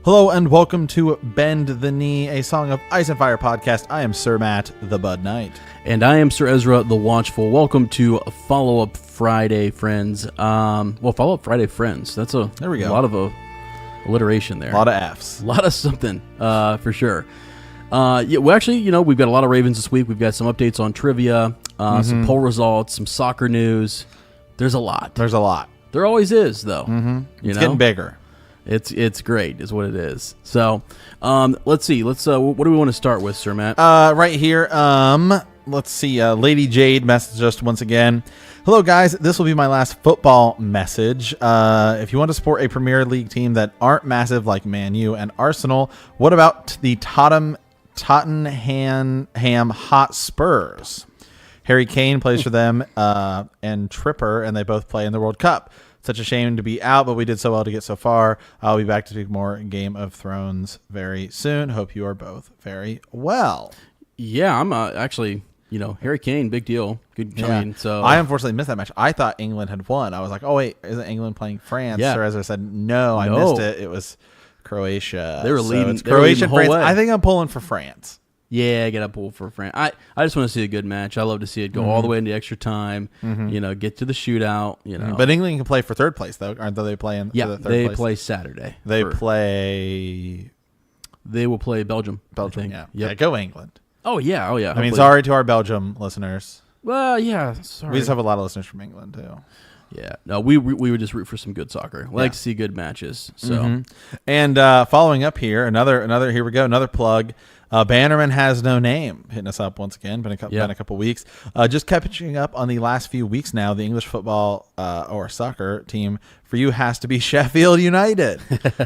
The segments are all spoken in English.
Hello and welcome to Bend the Knee, a Song of Ice and Fire podcast. I am Sir Matt, the Bud Knight. And I am Sir Ezra, the Watchful. Welcome to Follow Up Friday, friends. Follow Up Friday, friends. That's there we go. A lot of alliteration there. A lot of F's. A lot of something, for sure. We've got a lot of Ravens this week. We've got some updates on trivia, some poll results, some soccer news. There's a lot. There always is, though. Mm-hmm. It's getting bigger. It's great, is what it is. So, let's see. What do we want to start with, Sir Matt? Right here. Let's see. Lady Jade messaged us once again. Hello, guys. This will be my last football message. If you want to support a Premier League team that aren't massive like Man U and Arsenal, what about the Tottenham Hotspurs? Harry Kane plays for them, and Tripper, and they both play in the World Cup. Such a shame to be out, but we did so well to get so far. I'll be back to do more Game of Thrones very soon. Hope you are both very well. Yeah, I'm actually, Harry Kane, big deal. Good. Yeah. I unfortunately missed that match. I thought England had won. I was like, oh, wait, isn't England playing France? Yeah. Or as I said, no, I missed it. It was Croatia. They were leading. It's Croatia, France. Way. I think I'm pulling for France. Yeah, I got to pull for France. I just want to see a good match. I love to see it go all the way into extra time. Get to the shootout. But England can play for third place, though, aren't they? Playing for the third place? They play Saturday. They will play Belgium. Belgium, yeah. Yep. Yeah, go England. Oh yeah. I mean, sorry to our Belgium listeners. Well, yeah, sorry. We just have a lot of listeners from England too. Yeah, no, we would just root for some good soccer. We like to see good matches. So, and following up here, another here we go, another plug. Bannerman has no name, hitting us up once again. Been a couple weeks. Just catching up on the last few weeks now. The English football or soccer team for you has to be Sheffield United.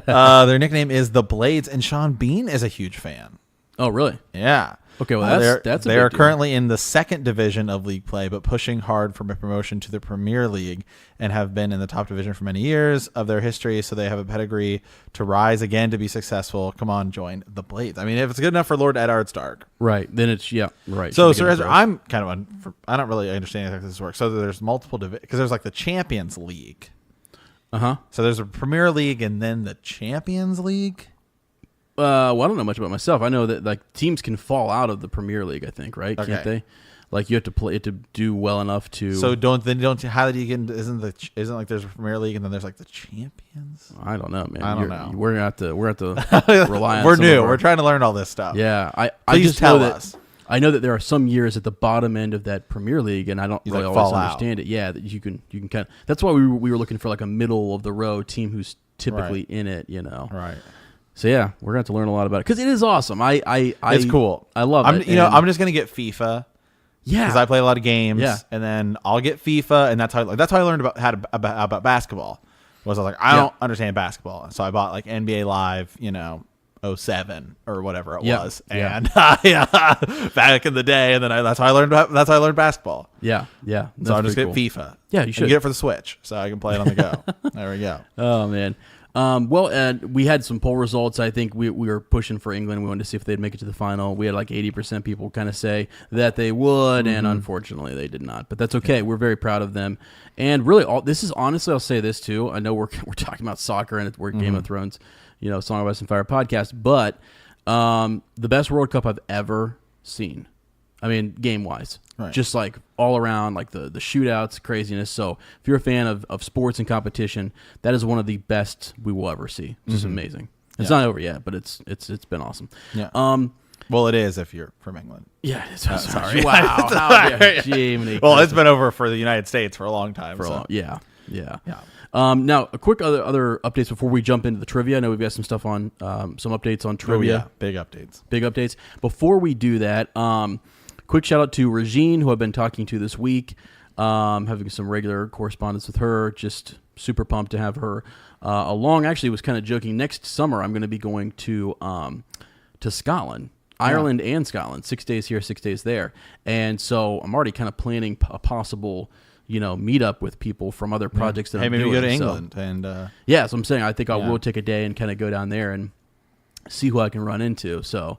Their nickname is the Blades, and Sean Bean is a huge fan. Oh, really? Yeah. Okay, well that's they are currently in the second division of league play, but pushing hard for promotion to the Premier League, and have been in the top division for many years of their history. So they have a pedigree to rise again to be successful. Come on, join the Blades. I mean, if it's good enough for Lord Eddard Stark, right? Then it's right. So, Sir Ezra, I'm kind of I don't really understand how this works. So there's multiple because there's like the Champions League. So there's a Premier League and then the Champions League. I don't know much about myself. I know that like teams can fall out of the Premier League. I think, right? Okay. Can't they? Like you have to play to do well enough to. So how do you get? Isn't like there's a Premier League and then there's like the Champions? I don't know, man. I don't know. We're gonna have to rely on. We're new. We're trying to learn all this stuff. Yeah, Please just tell know us. I know that there are some years at the bottom end of that Premier League, and I don't really always understand it. Yeah, that you can kind of. That's why we were looking for like a middle of the road team who's typically in it. Right. So yeah, we're gonna have to learn a lot about it because it is awesome. It's cool. I love it. I'm just gonna get FIFA. Yeah, because I play a lot of games. Yeah. And then I'll get FIFA, and that's how I learned about basketball. Was I was like, I don't understand basketball, so I bought like NBA Live, 07 or whatever it was, and back in the day, and then that's how I learned basketball. Yeah. So I'll just get FIFA. Yeah, you should get it for the Switch, so I can play it on the go. There we go. Oh man. We had some poll results. I think we were pushing for England. We wanted to see if they'd make it to the final. We had like 80% people kind of say that they would, and unfortunately they did not. But that's okay. Yeah. We're very proud of them. And really, this is honestly, I'll say this too. I know we're talking about soccer and we're Game of Thrones, Song of Ice and Fire podcast, but the best World Cup I've ever seen. I mean, game-wise. Right. Just like all around, like the shootouts, craziness. So if you're a fan of sports and competition, that is one of the best we will ever see. It's just amazing. It's not over yet, but it's been awesome. Yeah. Well, it is if you're from England. Yeah. Sorry. Wow. Well, it's been over for the United States for a long time. Yeah. Now, a quick other updates before we jump into the trivia. I know we've got some stuff on some updates on trivia. Oh, yeah. Big updates. Before we do that, quick shout out to Regine, who I've been talking to this week, having some regular correspondence with her. Just super pumped to have her along. Actually, was kind of joking. Next summer, I'm going to be going to Scotland, Ireland, and Scotland. 6 days here, 6 days there, and so I'm already kind of planning a possible meet up with people from other projects that I'm doing. Maybe go to England and so I'm saying I think I will take a day and kind of go down there and see who I can run into. So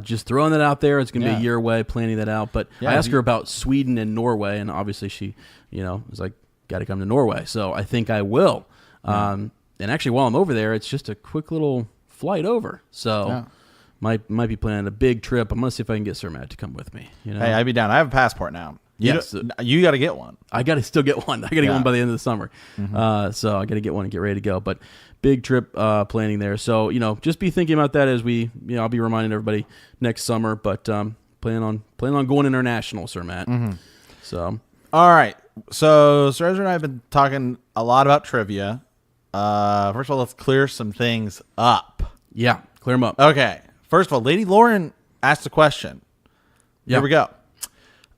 just throwing that out there. It's going to be a year away, planning that out. But I asked her about Sweden and Norway, and obviously she, was like, got to come to Norway. So I think I will. And actually, while I'm over there, it's just a quick little flight over. So might be planning a big trip. I'm gonna see if I can get Sir Matt to come with me. You know? Hey, I'd be down. I have a passport now. You got to get one. I got to still get one. I got to get one by the end of the summer. So I got to get one and get ready to go. But big trip planning there. So, just be thinking about that as we, I'll be reminding everybody next summer. But plan on going international, Sir Matt. So. All right. So Sir Ezra and I have been talking a lot about trivia. First of all, let's clear some things up. Yeah, clear them up. Okay. First of all, Lady Lauren asked a question. Here we go.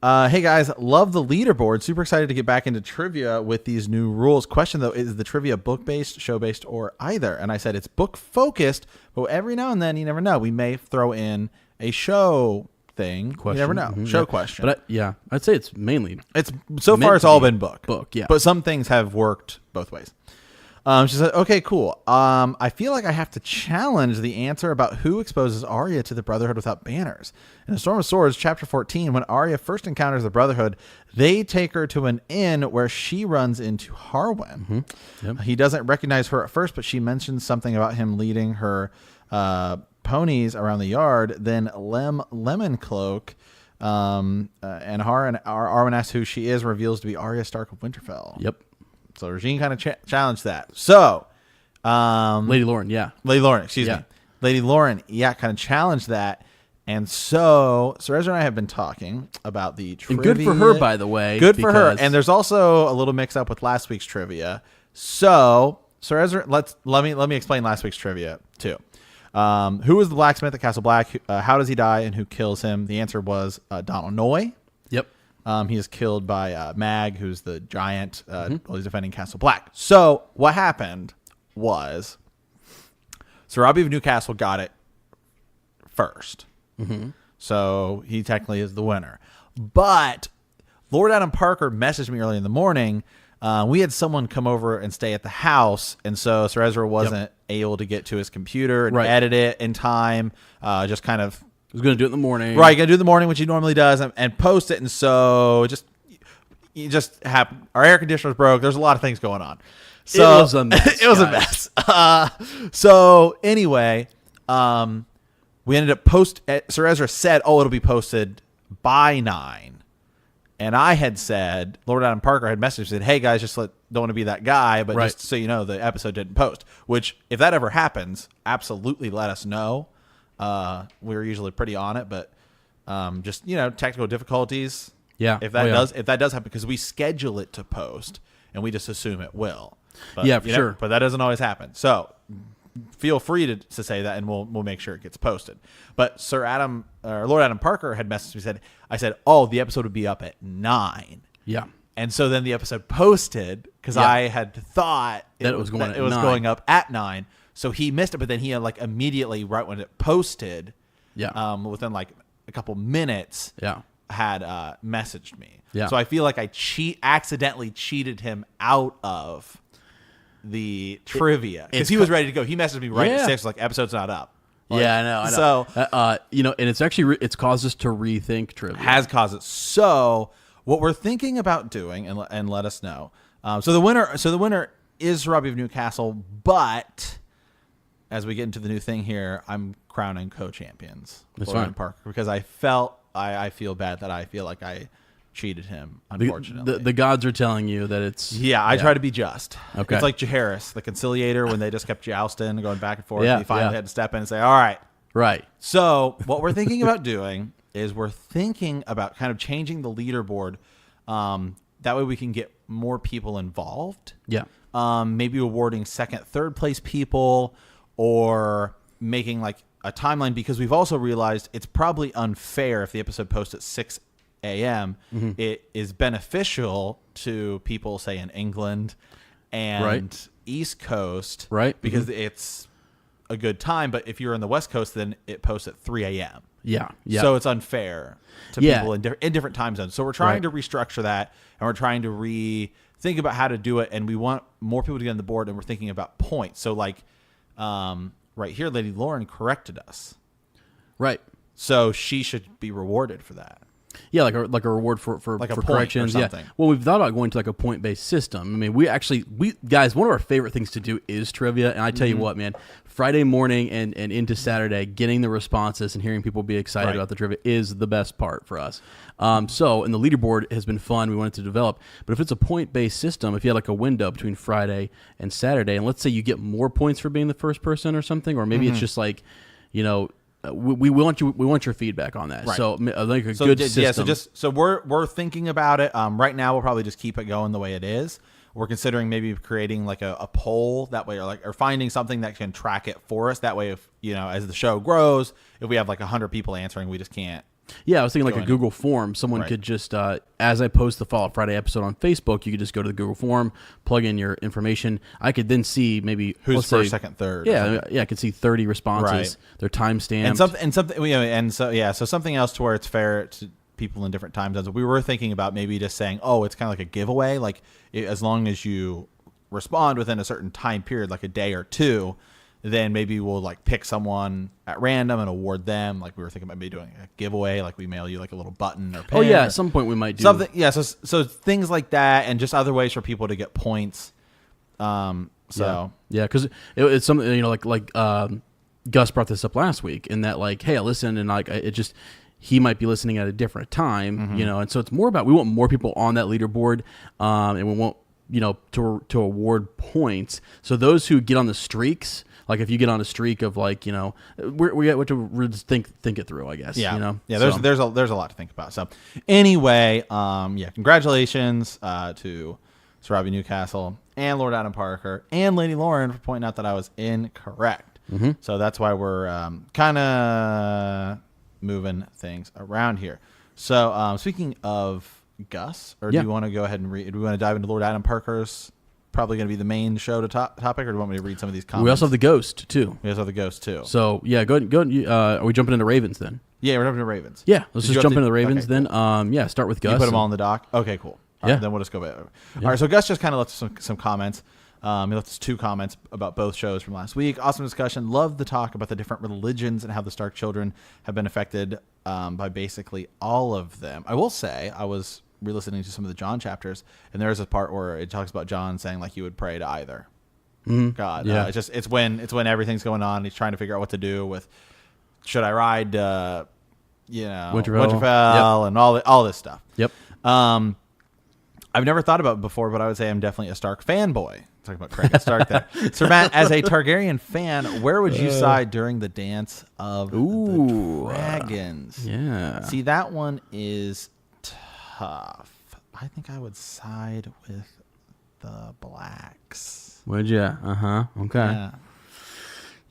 Hey guys, love the leaderboard. Super excited to get back into trivia with these new rules. Question though, is the trivia book-based, show-based, or either? And I said it's book-focused, but every now and then, you never know. We may throw in a show thing. Question. You never know. Show question. But I'd say it's mainly. It's so far it's all been book. Yeah. But some things have worked both ways. She said, okay, cool. I feel like I have to challenge the answer about who exposes Arya to the Brotherhood without banners. In A Storm of Swords, chapter 14, when Arya first encounters the Brotherhood, they take her to an inn where she runs into Harwin. He doesn't recognize her at first, but she mentions something about him leading her ponies around the yard. Then Lemoncloak and Arwen asks who she is, reveals to be Arya Stark of Winterfell. Yep. So Regine kind of challenged that. So, Lady Lauren, excuse me. Lady Lauren, kind of challenged that. And so Sir Ezra and I have been talking about the trivia. And good for her, by the way. Good for her. And there's also a little mix up with last week's trivia. So, Sir Ezra, let me explain last week's trivia too. Who was the blacksmith at Castle Black? How does he die, and who kills him? The answer was Donald Noy. Yep. He is killed by Mag, who's the giant while he's defending Castle Black. So what happened was Sir Robbie of Newcastle got it first. So he technically is the winner. But Lord Adam Parker messaged me early in the morning. We had someone come over and stay at the house, and so Sir Ezra wasn't able to get to his computer and edit it in time. Just kind of was going to do it in the morning. Right, going to do it in the morning, which he normally does, and post it. And so it just happened. Our air conditioner was broke. There's a lot of things going on. So it was a mess. It was a mess. So anyway, we ended up Sir Ezra said, it'll be posted by 9. And I had said, Lord Adam Parker had messaged, said, hey guys, don't want to be that guy, but just so you know, the episode didn't post. Which, if that ever happens, absolutely let us know. We're usually pretty on it, but just technical difficulties. Yeah. If that does happen, because we schedule it to post and we just assume it will. But, sure. But that doesn't always happen. So feel free to say that, and we'll make sure it gets posted. But Lord Adam Parker had messaged me. I said, the episode would be up at 9. Yeah. And so then the episode posted because I had thought that it was going up at 9. So he missed it, but then he had immediately right when it posted, within a couple minutes, had messaged me. Yeah. So I feel like I accidentally cheated him out of the trivia because he was ready to go. He messaged me right at 6, episode's not up. I know. So and it's actually it's caused us to rethink trivia. Has caused it. So what we're thinking about doing, and let us know. So the winner is Robbie of Newcastle, but as we get into the new thing here, I'm crowning co-champions. That's fine. Parker, because I feel bad that I feel like I cheated him, unfortunately. The gods are telling you that it's... Yeah, I try to be just. Okay. It's like Jaehaerys, the conciliator, when they just kept jousting and going back and forth. And he finally had to step in and say, all right. Right. So what we're thinking about doing is we're thinking about kind of changing the leaderboard. That way we can get more people involved. Yeah. Maybe awarding second, third place people, or making a timeline, because we've also realized it's probably unfair if the episode posts at 6 a.m. It is beneficial to people, say, in England and East Coast, because it's a good time. But if you're in the West Coast, then it posts at 3 a.m. Yeah. So it's unfair to people in different time zones. So we're trying to restructure that, and we're trying to think about how to do it. And we want more people to get on the board, and we're thinking about points. So right here, Lady Lauren corrected us. Right. So she should be rewarded for that. Yeah, like a reward for like a for point or corrections. Yeah. something. Well, we've thought about going to like a point-based system. I mean, we guys, one of our favorite things to do is trivia, and I tell you what, man, Friday morning and into Saturday, getting the responses and hearing people be excited about the trivia is the best part for us. And the leaderboard has been fun. We wanted to develop, but if it's a point-based system, if you had like a window between Friday and Saturday, and let's say you get more points for being the first person or something, or maybe it's just like, we want your feedback on that. Right. So I think a good system. Yeah. So we're thinking about it. Right now we'll probably just keep it going the way it is. We're considering maybe creating like a poll that way, or finding something that can track it for us. That way, if as the show grows, if we have like 100 people answering, we just can't. Yeah, I was thinking like a Google form. Someone could just, as I post the Fall Out Friday episode on Facebook, you could just go to the Google form, plug in your information. I could then see maybe who's first, second, third. Yeah, I could see 30 responses. Their timestamp so something else to where it's fair to people in different time zones. We were thinking about maybe just saying, it's kind of like a giveaway. Like as long as you respond within a certain time period, like a day or two, then maybe we'll like pick someone at random and award them. Like we were thinking about maybe doing a giveaway, like we mail you like a little button or pen. At some point we might do something. Yeah, so things like that, and just other ways for people to get points. Because it's something like Gus brought this up last week, in that like, hey, I listened, and like he might be listening at a different time, and so it's more about we want more people on that leaderboard, and we want to award points. So those who get on the streaks. Like if you get on a streak of like, we have to think it through, I guess. Yeah. There's a lot to think about. So anyway, congratulations to Sir Robbie Newcastle and Lord Adam Parker and Lady Lauren for pointing out that I was incorrect. So that's why we're kind of moving things around here. So speaking of Gus, or do you want to go ahead and do we want to dive into Lord Adam Parker's? Probably going to be the main show topic, or do you want me to read some of these comments? We also have the Ghost too. So yeah, go ahead. Are we jumping into Ravens then? Yeah, we're jumping into Ravens. Yeah, let's just jump into the Ravens then. Cool. Start with Gus. You put them all in the doc. Okay, cool. All right, then we'll just go back. All right, so Gus just kind of left some comments. He left us 2 comments about both shows from last week. Awesome discussion. Loved the talk about the different religions and how the Stark children have been affected by basically all of them. I will say I was re-listening to some of the John chapters, and there's a part where it talks about John saying like he would pray to either God. Yeah. It's when everything's going on. He's trying to figure out what to do with should I ride Winterfell and all this stuff. Yep. I've never thought about it before, but I would say I'm definitely a Stark fanboy. Talking about Craig Stark there. Sir Matt, as a Targaryen fan, where would you side during the Dance of the Dragons? See, that one is tough. I think I would side with the Blacks. Would you? Okay.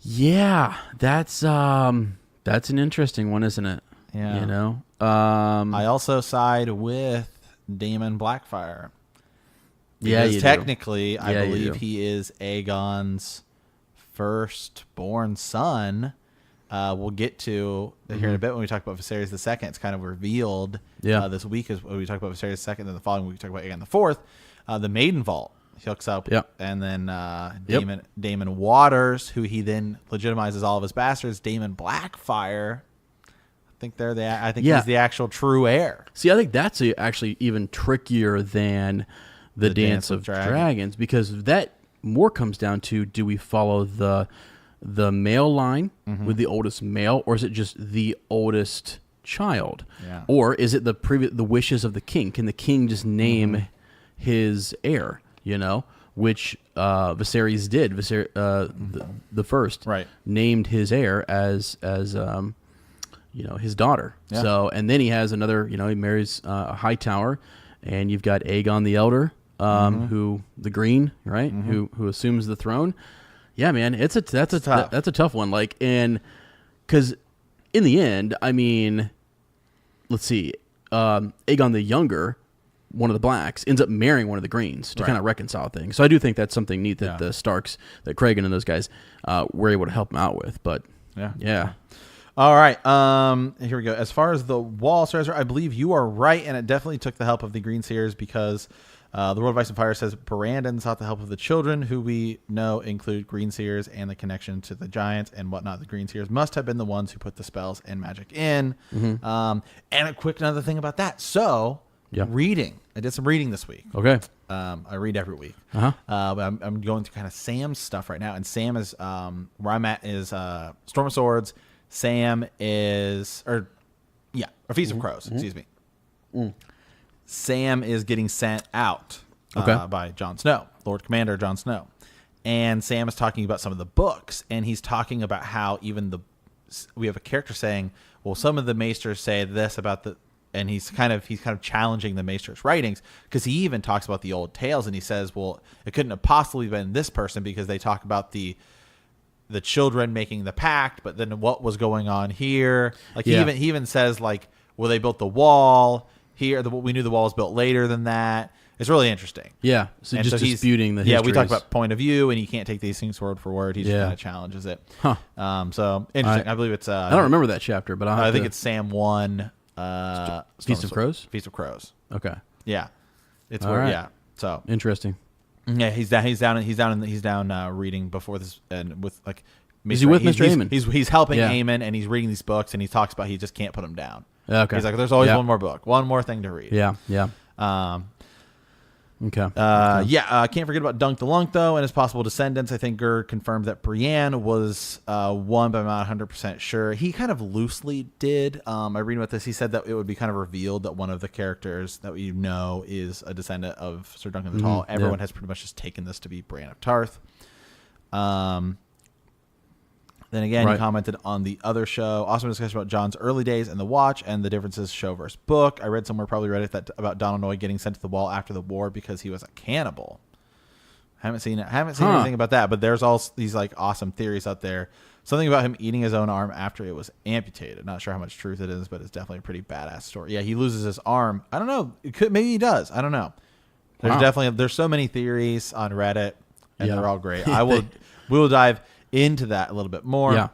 Yeah, that's an interesting one, isn't it? Yeah. I also side with Daemon Blackfyre. Because technically, I believe he is Aegon's firstborn son. We'll get to here in a bit when we talk about Viserys II. It's kind of revealed this week as when we talk about Viserys II, and the following week we talk about Aegon IV. The Maiden Vault hooks up, and then Daemon Waters, who he then legitimizes all of his bastards. Daemon Blackfyre. I think he's the actual true heir. See, I think that's actually even trickier than the Dance of Dragons, because that more comes down to, do we follow the male line with the oldest male, or is it just the oldest child? Or is it the wishes of the king? Can the king just name his heir, which Viserys did. The first named his heir as his daughter. So, and then he has another, he marries Hightower, and you've got Aegon the Elder, who the Green, right? Who assumes the throne. Yeah, man, that's a tough one. Like, and because in the end, I mean, let's see, Aegon the Younger, one of the Blacks, ends up marrying one of the Greens to kind of reconcile things. So I do think that's something neat that the Starks, that Kragan and those guys were able to help him out with. But yeah. All right, here we go. As far as the wall, Sir Ezra, I believe you are right, and it definitely took the help of the Greenseers, because The World of Ice and Fire says Brandon sought the help of the children, who we know include Greenseers and the connection to the giants and whatnot. The Greenseers must have been the ones who put the spells and magic in. And a quick another thing about that. So, reading. I did some reading this week. Okay. I read every week. But I'm going through kind of Sam's stuff right now. And Sam is, where I'm at is Storm of Swords. Sam is, or Feast of Crows, excuse me. Sam is getting sent out by Jon Snow, Lord Commander Jon Snow. And Sam is talking about some of the books, and he's talking about how we have a character saying, well, some of the maesters say this about and he's kind of challenging the maesters' writings, because he even talks about the old tales, and he says, well, it couldn't have possibly been this person, because they talk about the children making the pact, but then what was going on here? Like he even says, like, well, they built the wall. Here, we knew the wall was built later than that. It's really interesting. Yeah, so just disputing the histories. Yeah, we talked about point of view, and you can't take these things word for word. He just kind of challenges it. So interesting. I believe it's. I don't remember that chapter, but I think it's Sam 1. Feast of Crows. Feast of Crows. Okay. Yeah, it's where. Right. Yeah. So interesting. Yeah, he's down reading before this, and with like. Is he with Mr. Aemon? He's helping Aemon, and he's reading these books, and he talks about he just can't put them down. Okay. He's like, there's always one more book, one more thing to read. Yeah. Okay. Can't forget about Dunk the Lunk, though, and his possible descendants. I think Gerd confirmed that Brienne was one, but I'm not 100% sure. He kind of loosely did. I read about this. He said that it would be kind of revealed that one of the characters that we know is a descendant of Sir Duncan the Tall. Everyone has pretty much just taken this to be Brienne of Tarth. Then again, he commented on the other show. Awesome discussion about Jon's early days and the Watch and the differences show versus book. I read somewhere, probably read it, that about Donald Noy getting sent to the wall after the war because he was a cannibal. Haven't seen anything about that, but there's all these like awesome theories out there. Something about him eating his own arm after it was amputated. Not sure how much truth it is, but it's definitely a pretty badass story. Yeah, he loses his arm. I don't know. Maybe he does. I don't know. There's so many theories on Reddit, and they're all great. We will dive into that a little bit more.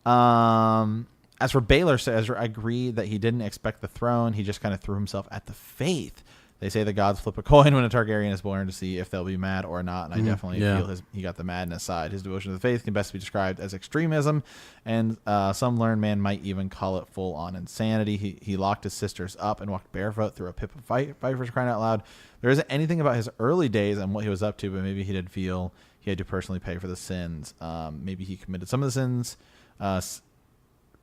As for Baelor, says, I agree that he didn't expect the throne. He just kind of threw himself at the faith. They say the gods flip a coin when a Targaryen is born to see if they'll be mad or not, and I definitely feel he got the madness side. His devotion to the faith can best be described as extremism, and some learned man might even call it full-on insanity. He locked his sisters up and walked barefoot through a pit of vipers, crying out loud. There isn't anything about his early days and what he was up to, but maybe he did feel he had to personally pay for the sins. Maybe he committed some of the sins,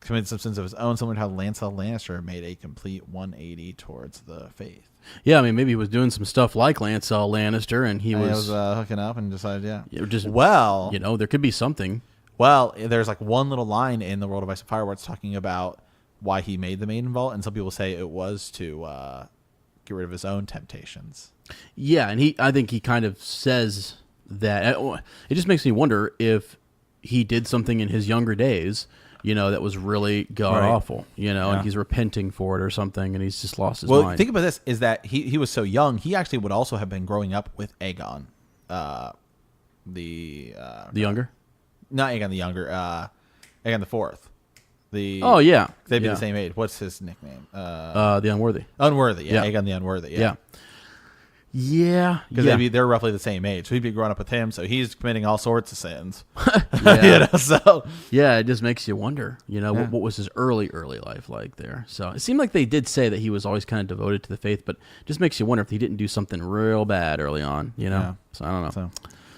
committed some sins of his own, similar to how Lancel Lannister made a complete 180 towards the faith. Yeah, I mean, maybe he was doing some stuff like Lancel Lannister, and he was hooking up and decided, there could be something. Well, there's like one little line in the World of Ice and Fire where it's talking about why he made the Maiden Vault, and some people say it was to get rid of his own temptations. Yeah, and I think he kind of says that. It just makes me wonder if he did something in his younger days, that was really god-awful, and he's repenting for it or something, and he's just lost his mind. Well, think about this, is that he was so young, he actually would also have been growing up with Aegon. The younger? Not Aegon the younger, Aegon the Fourth. They'd be the same age. What's his nickname? The Unworthy. Unworthy, Aegon the Unworthy, Yeah. Because they're roughly the same age. So he'd be growing up with him, so he's committing all sorts of sins. It just makes you wonder, what was his early life like there. So it seemed like they did say that he was always kind of devoted to the faith, but it just makes you wonder if he didn't do something real bad early on, So I don't know.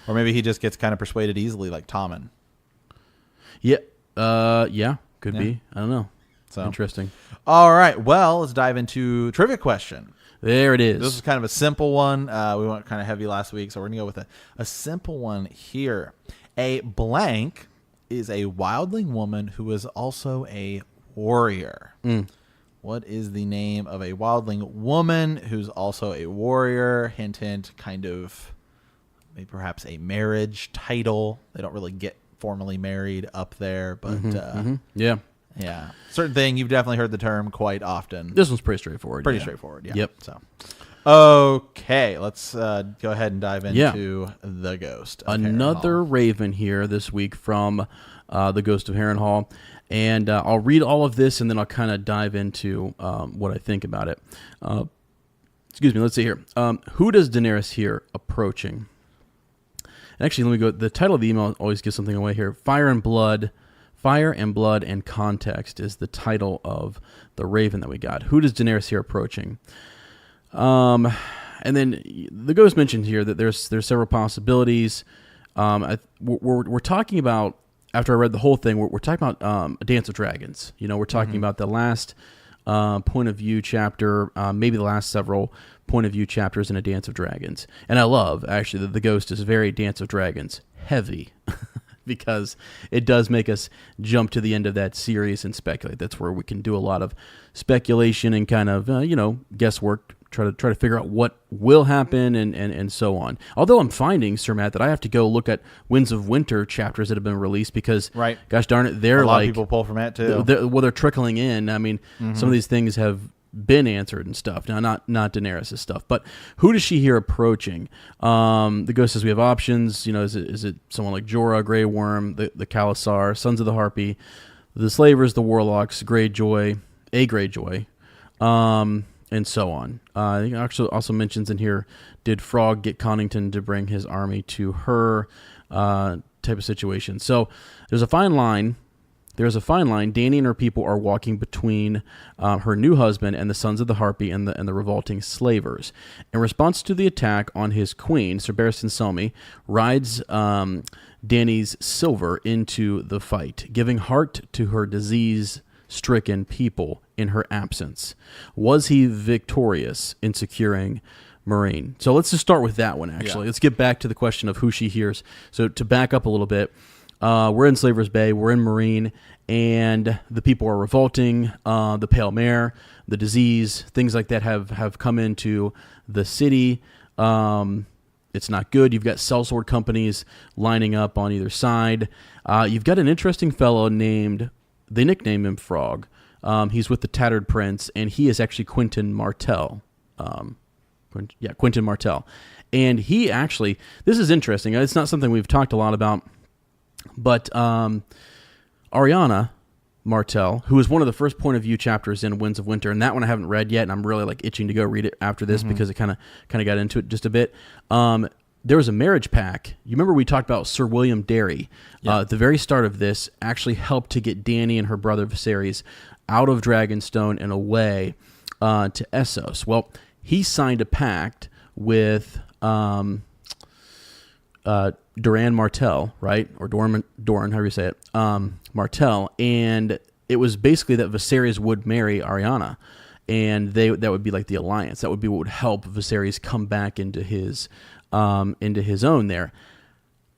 Or maybe he just gets kind of persuaded easily like Tommen. Could be. I don't know. So interesting. All right, well, let's dive into trivia question. There it is. This is kind of a simple one. We went kind of heavy last week, so we're going to go with a simple one here. A blank is a wildling woman who is also a warrior. What is the name of a wildling woman who's also a warrior? Hint, hint, kind of maybe perhaps a marriage title. They don't really get formally married up there, but yeah. Certain thing, you've definitely heard the term quite often. This one's pretty straightforward. Pretty straightforward, yeah. Yep. So, okay, let's go ahead and dive into the Ghost of Another Raven here this week from the Ghost of Harrenhal. And I'll read all of this, and then I'll kind of dive into what I think about it. Excuse me. Let's see here. Who does Daenerys hear approaching? Actually, let me go. The title of the email always gives something away here. Fire and Blood and Context is the title of the Raven that we got. Who does Daenerys hear approaching? And then the Ghost mentioned here that there's several possibilities. We're talking about, after I read the whole thing, we're talking about A Dance of Dragons. We're talking about the last point of view chapter, maybe the last several point of view chapters in A Dance of Dragons. And I love, actually, that the Ghost is very Dance of Dragons heavy because it does make us jump to the end of that series and speculate. That's where we can do a lot of speculation and kind of, guesswork, try to figure out what will happen and so on. Although I'm finding, Sir Matt, that I have to go look at Winds of Winter chapters that have been released because, right, gosh darn it, they're a lot like... of people pull from that too. They're trickling in. I mean, some of these things have been answered and stuff. Now, not Daenerys' stuff, but who does she hear approaching? The Ghost says we have options. Is it someone like Jorah, Grey Worm, the Khalasar, Sons of the Harpy, the Slavers, the Warlocks, Greyjoy, and so on. I think it also mentions in here, did Frog get Connington to bring his army to her, type of situation. So there's a fine line. Dany and her people are walking between her new husband and the Sons of the Harpy and the revolting slavers. In response to the attack on his queen, Sir Barristan Selmy rides Dany's silver into the fight, giving heart to her disease-stricken people in her absence. Was he victorious in securing Meereen? So let's just start with that one, actually. Yeah. Let's get back to the question of who she hears. So to back up a little bit, we're in Slaver's Bay, we're in Meereen, and the people are revolting. The Pale Mare, the disease, things like that have come into the city. It's not good. You've got sellsword companies lining up on either side. You've got an interesting fellow named, they nickname him Frog. He's with the Tattered Prince, and he is actually Quentin Martell. Quentin Martell. And he actually, this is interesting. It's not something we've talked a lot about, but Ariana Martell, who is one of the first point of view chapters in Winds of Winter, and that one I haven't read yet, and I'm really itching to go read it after this because it kind of got into it just a bit. There was a marriage pact. You remember we talked about Sir William Derry. At the very start of this, actually helped to get Dany and her brother Viserys out of Dragonstone and away to Essos. Well, he signed a pact with Doran Martell, right? Or Doran, however you say it, Martell. And it was basically that Viserys would marry Ariana. And that would be like the alliance. That would be what would help Viserys come back into his own there.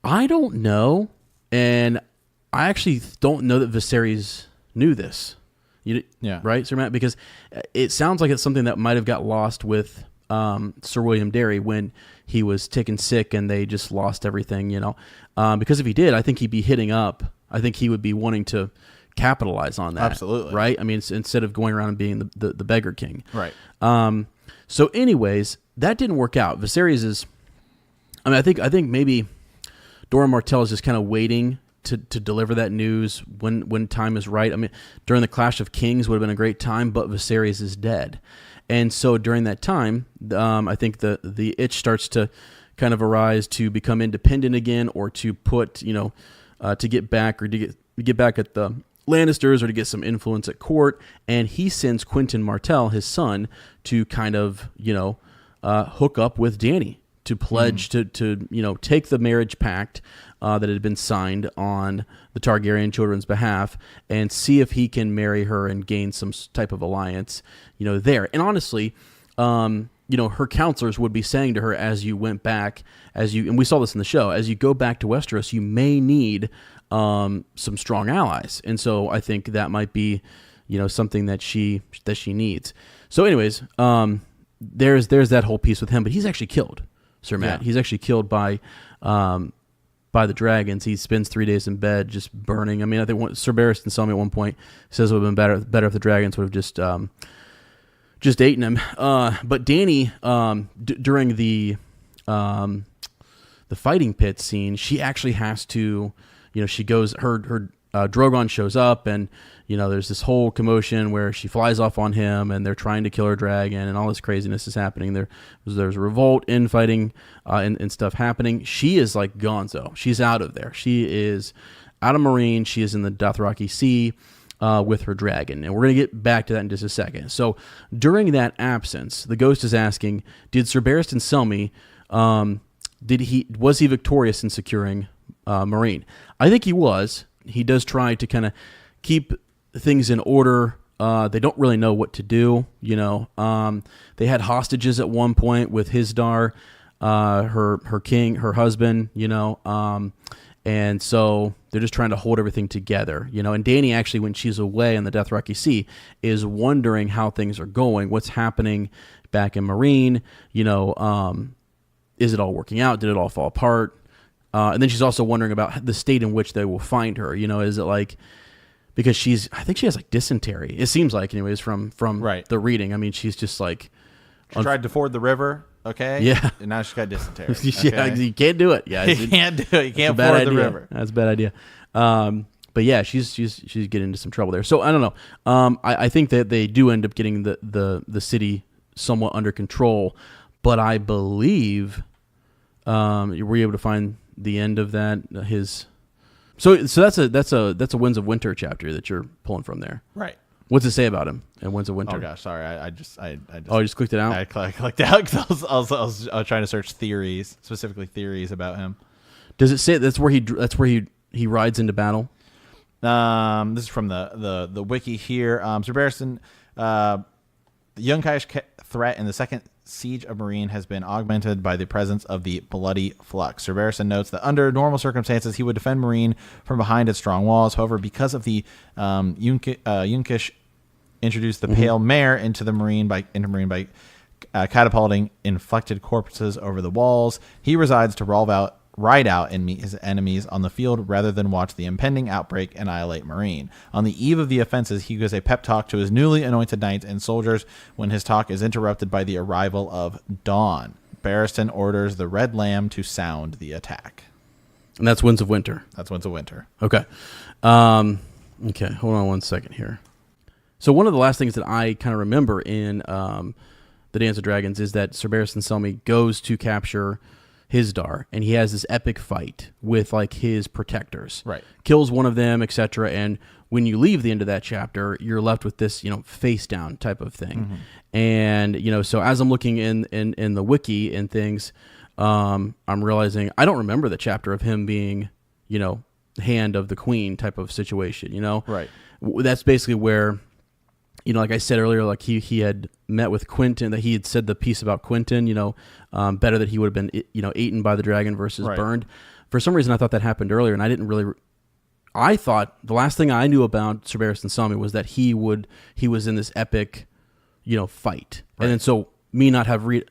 I don't know. And I actually don't know that Viserys knew this. Right, Sir Matt? Because it sounds like it's something that might have got lost with Sir William Derry when he was taken sick and they just lost everything, because if he did, I think he'd be hitting up. I think he would be wanting to capitalize on that. Absolutely. Right? I mean, instead of going around and being the beggar king. Right. So anyways, that didn't work out. Viserys is, I think maybe Doran Martell is just kind of waiting to deliver that news when time is right. I mean, during the Clash of Kings would have been a great time, but Viserys is dead. And so during that time, I think the itch starts to kind of arise to become independent again, or to put, to get back, or to get back at the Lannisters, or to get some influence at court. And he sends Quentin Martell, his son, to kind of, hook up with Dany, to pledge to take the marriage pact that had been signed on the Targaryen children's behalf, and see if he can marry her and gain some type of alliance, there. And honestly, her counselors would be saying to her, as you went back, and we saw this in the show, as you go back to Westeros, you may need some strong allies. And so I think that might be, something that she needs. So anyways, there's that whole piece with him, but he's actually killed, Sir Matt. Yeah. He's actually killed by the dragons. He spends 3 days in bed just burning. I mean, I think Sir Barristan Selmy at one point says it would have been better if the dragons would have just eaten him. But Dany, during the fighting pit scene, she actually has to, she goes, her Drogon shows up, and there's this whole commotion where she flies off on him, and they're trying to kill her dragon, and all this craziness is happening. There's a revolt, infighting, and stuff happening. She is like gonzo. She's out of there. She is out of Meereen. She is in the Dothraki Sea with her dragon, and we're going to get back to that in just a second. So during that absence, the ghost is asking, did Sir Barristan Selmy, was he victorious in securing Meereen? I think he was. He does try to kind of keep things in order. They don't really know what to do. They had hostages at one point with Hisdar, her king, her husband. And so they're just trying to hold everything together. And Dany actually, when she's away in the Dothraki Sea, is wondering how things are going, what's happening back in Meereen. Is it all working out? Did it all fall apart? And then she's also wondering about the state in which they will find her. Is it like, because I think she has like dysentery. It seems like, anyways, from the reading. I mean, she's just like, she tried to ford the river. Okay. Yeah. And now she's got dysentery. Okay? Yeah, you can't do it. Yeah, you can't do it. You can't ford the river. That's a bad idea. But yeah, she's getting into some trouble there. So I don't know. I think that they do end up getting the city somewhat under control, but I believe you were able to find the end of that. So that's a Winds of Winter chapter that you're pulling from there, right? What's it say about him in Winds of Winter? Oh gosh, sorry, I just you just clicked it out. I clicked out because I was trying to search theories, specifically theories about him. Does it say that's where he rides into battle? This is from the wiki here. Sir Barristan, the Yunkai threat in the second siege of Meereen has been augmented by the presence of the bloody flux. Sir Barristan notes that under normal circumstances he would defend Meereen from behind its strong walls. However, because of the Yunkish introduced the Pale Mare into Meereen by catapulting inflected corpses over the walls, he resides to ride out and meet his enemies on the field rather than watch the impending outbreak annihilate Meereen. On the eve of the offenses, he gives a pep talk to his newly anointed knights and soldiers when his talk is interrupted by the arrival of dawn. Barristan orders the Red Lamb to sound the attack. And that's Winds of Winter. That's Winds of Winter. Okay. Okay, hold on one second here. So one of the last things that I kind of remember in the Dance of Dragons is that Sir Barristan Selmy goes to capture Hisdar, and he has this epic fight with like his protectors. Right. Kills one of them, etc. And when you leave the end of that chapter, you're left with this, face down type of thing. Mm-hmm. And so as I'm looking in the wiki and things, I'm realizing I don't remember the chapter of him being, hand of the queen type of situation. Right. That's basically where, like I said earlier, like he had met with Quentin, that he had said the piece about Quentin, better that he would have been, eaten by the dragon versus burned. For some reason, I thought that happened earlier, and I didn't really. I thought the last thing I knew about Sir Barristan Selmy was that he was in this epic, fight, and then so me not have reading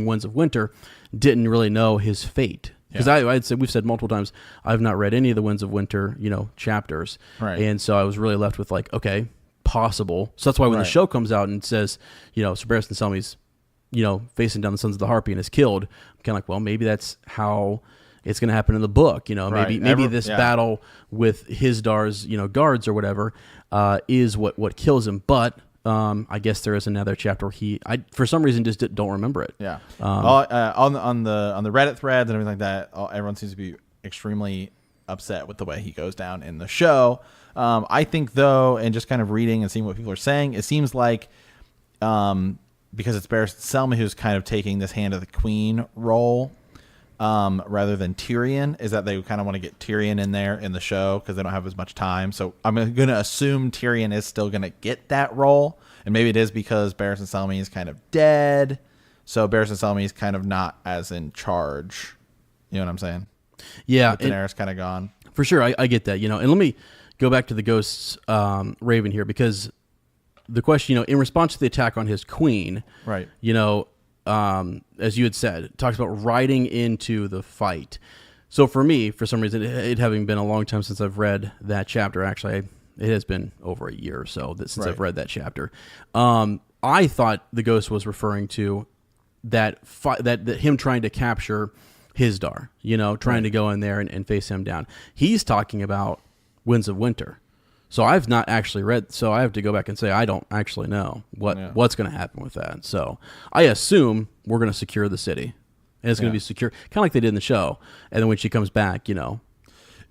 Winds of Winter, didn't really know his fate. Because we've said multiple times, I've not read any of the Winds of Winter, chapters. Right. And so I was really left with like, okay, possible. So that's why when the show comes out and says, Sir Barristan Selmy's, facing down the Sons of the Harpy and is killed, I'm kind of like, well, maybe that's how it's going to happen in the book. Maybe this battle with Hisdar's, guards or whatever, is what kills him. But I guess there is another chapter where I for some reason just don't remember it. Yeah. On the Reddit threads and everything like that, everyone seems to be extremely upset with the way he goes down in the show. I think though, and just kind of reading and seeing what people are saying, it seems like because it's Barristan Selmy who's kind of taking this hand of the queen role, rather than Tyrion, is that they kind of want to get Tyrion in there in the show because they don't have as much time. So I'm going to assume Tyrion is still going to get that role. And maybe it is because Barristan Selmy is kind of dead. So Barristan Selmy is kind of not as in charge. You know what I'm saying? Yeah. With Daenerys kind of gone. For sure. I get that, and let me go back to the Ghost's Raven here, because the question, in response to the attack on his queen, right? As you had said, it talks about riding into the fight. So for me, for some reason, it having been a long time since I've read that chapter, actually, it has been over a year or so since I've read that chapter. I thought the Ghost was referring to that fight, that him trying to capture Dar, trying to go in there and face him down. He's talking about Winds of Winter. So I've not actually read, so I have to go back and say I don't actually know what's going to happen with that. So I assume we're going to secure the city. And it's going to be secure, kind of like they did in the show. And then when she comes back,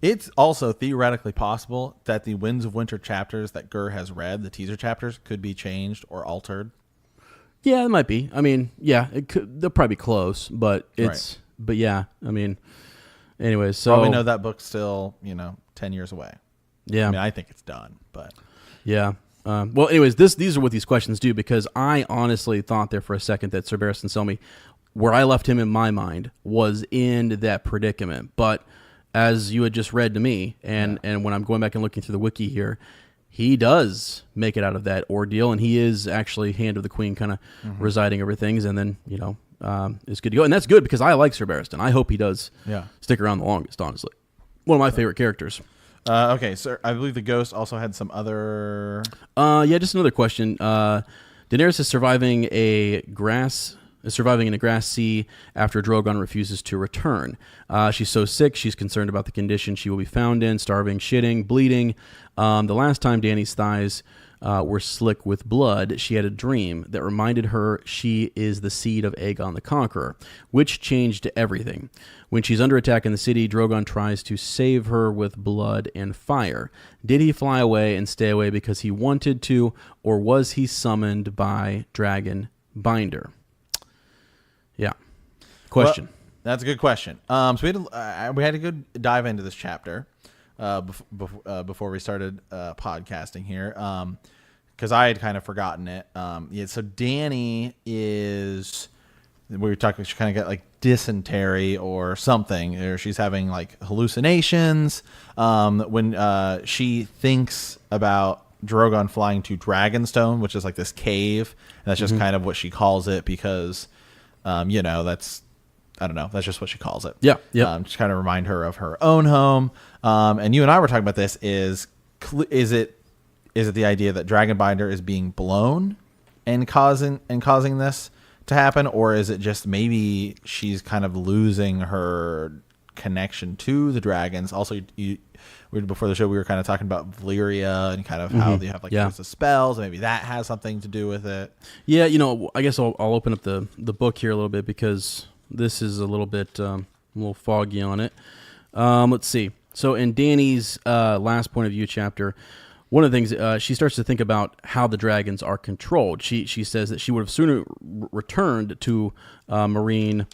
It's also theoretically possible that the Winds of Winter chapters that Gur has read, the teaser chapters, could be changed or altered. Yeah, it might be. I mean, yeah, it could. They'll probably be close, but it's. Right. But yeah, I mean, anyways. So probably know that book's still 10 years away. Yeah, I mean, I think it's done, but yeah. Well, anyways, these are what these questions do, because I honestly thought there for a second that Sir Barristan Selmy, where I left him in my mind, was in that predicament. But as you had just read to me, and when I'm going back and looking through the wiki here, he does make it out of that ordeal, and he is actually Hand of the Queen, kind of residing over things, and then is good to go. And that's good, because I like Sir Barristan. I hope he does stick around the longest, honestly. One of my favorite characters. Okay, so I believe the ghost also had some other... just another question. Daenerys is surviving in a grass sea after Drogon refuses to return. She's so sick, she's concerned about the condition she will be found in, starving, shitting, bleeding. The last time Dany's thighs were slick with blood, she had a dream that reminded her she is the seed of Aegon the Conqueror, which changed everything. When she's under attack in the city, Drogon tries to save her with blood and fire. Did he fly away and stay away because he wanted to, or was he summoned by Dragon Binder? Yeah. Question. Well, that's a good question. So we had to go dive into this chapter before we started podcasting here, because I had kind of forgotten it. So Dany is... We were talking, she kind of got like dysentery or something, or she's having like hallucinations when she thinks about Drogon flying to Dragonstone, which is like this cave, and that's just kind of what she calls it because that's, I don't know, that's just what she calls it. Yeah. Just kind of remind her of her own home. And you and I were talking about this. Is it the idea that Dragonbinder is being blown and causing this to happen, or is it just maybe she's kind of losing her connection to the dragons? Also, before the show, we were kind of talking about Valyria and kind of how you have the spells. Maybe that has something to do with it. Yeah, I guess I'll open up the book here a little bit, because this is a little bit a little foggy on it. Let's see. So in Dany's last point of view chapter, one of the things, she starts to think about how the dragons are controlled. She says that she would have sooner returned to Meereen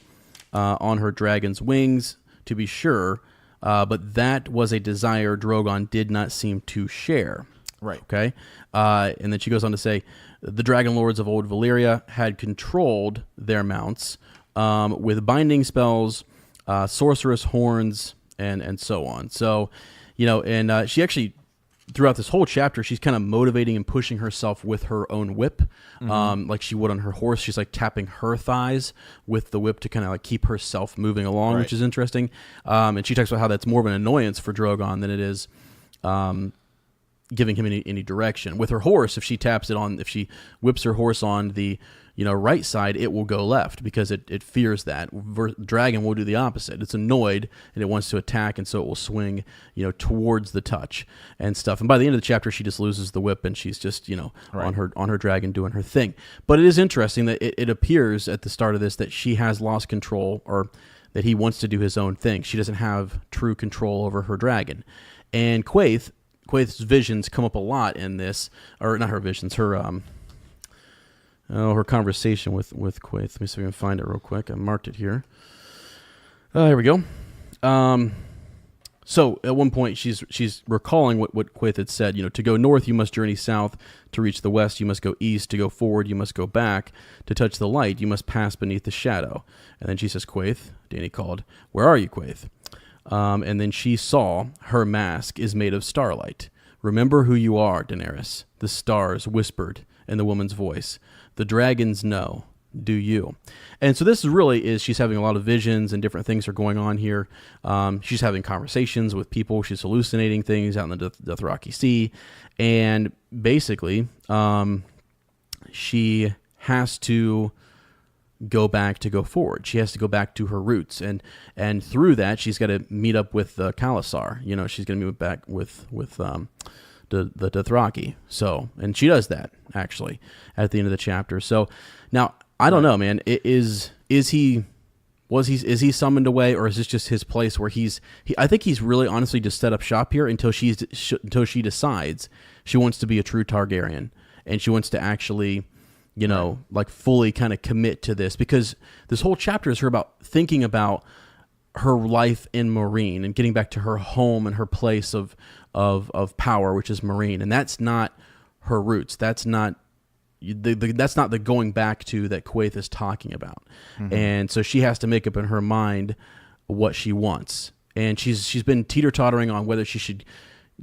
on her dragon's wings, to be sure, but that was a desire Drogon did not seem to share. Right. Okay. And then she goes on to say, the dragon lords of old Valyria had controlled their mounts with binding spells, sorceress horns, and so on. So, and she actually... throughout this whole chapter, she's kind of motivating and pushing herself with her own whip, like she would on her horse. She's like tapping her thighs with the whip to kind of like keep herself moving along, which is interesting. And she talks about how that's more of an annoyance for Drogon than it is giving him any direction. With her horse, if she whips her horse on the right side, it will go left because it fears that. Dragon will do the opposite. It's annoyed and it wants to attack, and so it will swing, towards the touch and stuff. And by the end of the chapter, she just loses the whip and she's just, on her dragon doing her thing. But it is interesting that it appears at the start of this that she has lost control, or that he wants to do his own thing. She doesn't have true control over her dragon. And Quaith's visions come up a lot in this, or not her visions, her conversation with Quaith. Let me see if I can find it real quick. I marked it here. Here we go. So at one point, she's recalling what Quaith had said. To go north, you must journey south. To reach the west, you must go east. To go forward, you must go back. To touch the light, you must pass beneath the shadow. And then she says, Quaith, Dany called, where are you, Quaith? And then she saw her mask is made of starlight. Remember who you are, Daenerys. The stars whispered in the woman's voice. The dragons know. Do you? And so this is she's having a lot of visions and different things are going on here. She's having conversations with people. She's hallucinating things out in the Dothraki Sea. And basically, she has to go back to go forward. She has to go back to her roots, and through that, she's got to meet up with Khalasar. You know, she's going to meet back with the Dothraki. So, and she does that actually at the end of the chapter. So now I don't know, man. Is he summoned away, or is this just his place where I think he's really honestly just set up shop here until she decides she wants to be a true Targaryen, and she wants to actually, you know, like fully kind of commit to this, because this whole chapter is her about thinking about her life in Meereen and getting back to her home and her place of power, which is Meereen, and that's not her roots. That's not the going back to that Quaithe is talking about. Mm-hmm. And so she has to make up in her mind what she wants. And she's been teeter-tottering on whether she should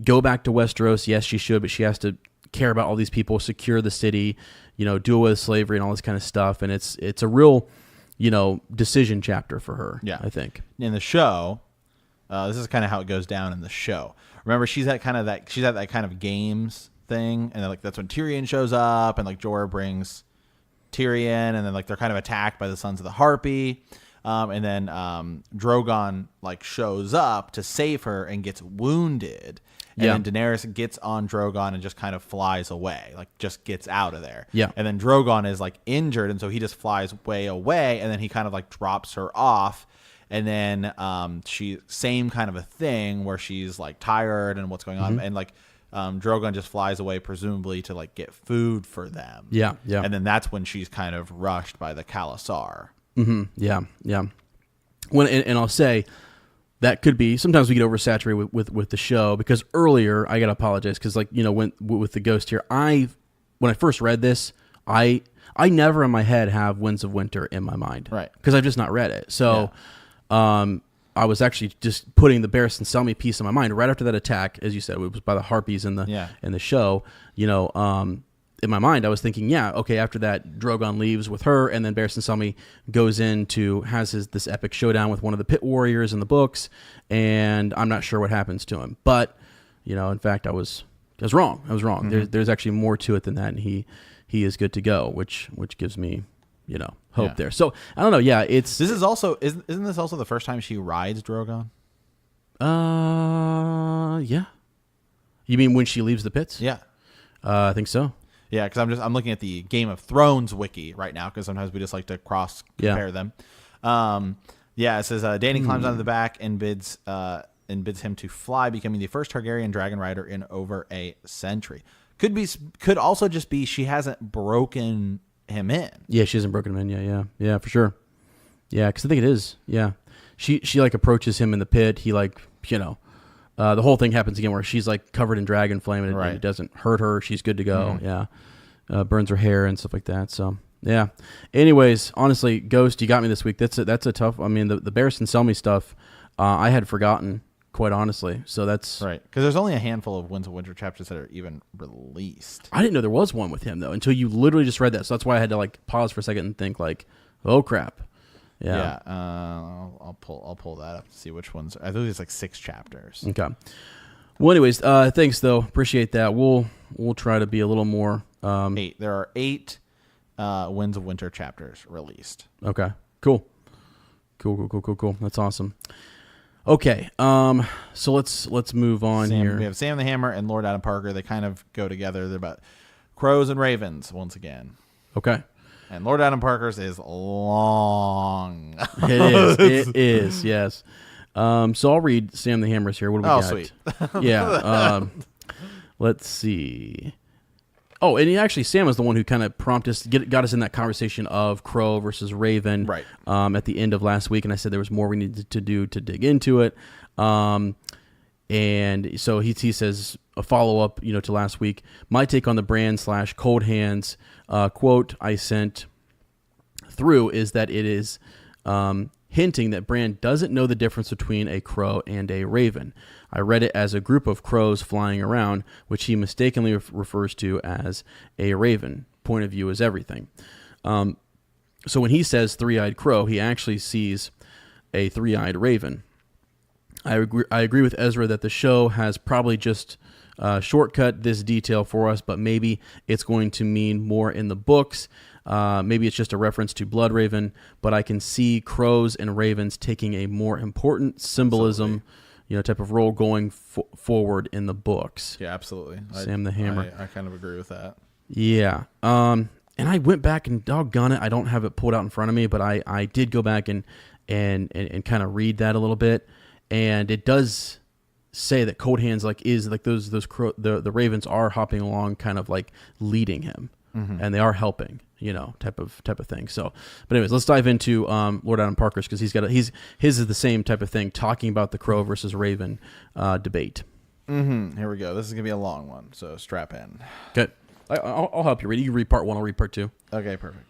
go back to Westeros. Yes, she should, but she has to care about all these people, secure the city, you know, do away with slavery and all this kind of stuff. And it's a real, you know, decision chapter for her, I think. In the show, this is kind of how it goes down in the show. Remember, she's at that kind of games thing, and then, like, that's when Tyrion shows up, and like Jorah brings Tyrion, and then like they're kind of attacked by the Sons of the Harpy, and then Drogon like shows up to save her and gets wounded, and then Daenerys gets on Drogon and just kind of flies away, like just gets out of there. And then Drogon is like injured, and so he just flies way away, and then he kind of like drops her off. And then she same kind of a thing where she's like tired and what's going on, and like Drogon just flies away, presumably to like get food for them. And then that's when she's kind of rushed by the Khalasar. And I'll say that could be, sometimes we get oversaturated with the show, because earlier, I gotta apologize, because like, you know, with the Ghost here, when I first read this, I never in my head have Winds of Winter in my mind, right? Because I've just not read it. So I was actually just putting the Barristan Selmy piece in my mind right after that attack. As you said, it was by the Harpies in the show. You know, in my mind, I was thinking, okay, after that, Drogon leaves with her, and then Barristan Selmy goes has this epic showdown with one of the Pit Warriors in the books, and I'm not sure what happens to him. But, you know, in fact, I was wrong. Mm-hmm. There's actually more to it than that, and he is good to go, which gives me, you know, hope there. So I don't know. Yeah, isn't this also the first time she rides Drogon? Yeah. You mean when she leaves the pits? Yeah. I think so. Yeah, because I'm looking at the Game of Thrones wiki right now, because sometimes we just like to cross compare them. It says Dany climbs onto the back and bids him to fly, becoming the first Targaryen dragon rider in over a century. Could also just be she hasn't broken him in. Yeah, she hasn't broken him in. Yeah, for sure. Yeah, because I think it is. Yeah, she like approaches him in the pit. He like, you know, the whole thing happens again where she's like covered in dragon flame, and it doesn't hurt her. She's good to go. Mm-hmm. Burns her hair and stuff like that. So yeah. Anyways, honestly, Ghost, you got me this week. That's a tough. I mean, the Barristan Selmy stuff, I had forgotten, quite honestly. So that's right, because there's only a handful of Winds of Winter chapters that are even released. I didn't know there was one with him though until you literally just read that. So that's why I had to like pause for a second and think like, oh crap. Yeah. I'll pull that up to see which ones. I think it's like 6 chapters. Okay. Well, anyways, thanks though. Appreciate that. We'll try to be a little more. 8. There are 8 Winds of Winter chapters released. Okay. Cool. That's awesome. Okay. So let's move on here. We have Sam the Hammer and Lord Adam Parker. They kind of go together. They're about crows and ravens once again. Okay. And Lord Adam Parker's is long. It is, yes. So I'll read Sam the Hammer's here. What do we got? Sweet. Yeah. Let's see. Oh, and actually, Sam was the one who kind of got us in that conversation of Crow versus Raven, right? At the end of last week, and I said there was more we needed to do to dig into it. And so he says a follow up, you know, to last week. My take on the brand / cold hands quote I sent through is that it is hinting that Bran doesn't know the difference between a crow and a raven. I read it as a group of crows flying around, which he mistakenly refers to as a raven. Point of view is everything. So when he says three-eyed crow, he actually sees a three-eyed raven. I agree with Ezra that the show has probably just shortcut this detail for us, but maybe it's going to mean more in the books. Maybe it's just a reference to blood raven, but I can see crows and ravens taking a more important symbolism, type of role going forward in the books. Yeah, absolutely. Sam the Hammer. I kind of agree with that. Yeah. And I went back and doggone it, I don't have it pulled out in front of me, but I did go back and kind of read that a little bit, and it does say that Cold Hands is those the ravens are hopping along, kind of like leading him, and they are helping, type of thing. So, but anyways, let's dive into Lord Adam Parker's, because his is the same type of thing, talking about the crow versus raven debate. Here we go. This is gonna be a long one, so strap in. Okay, I'll help you read. You can read part 1. I'll read part 2. Okay, perfect.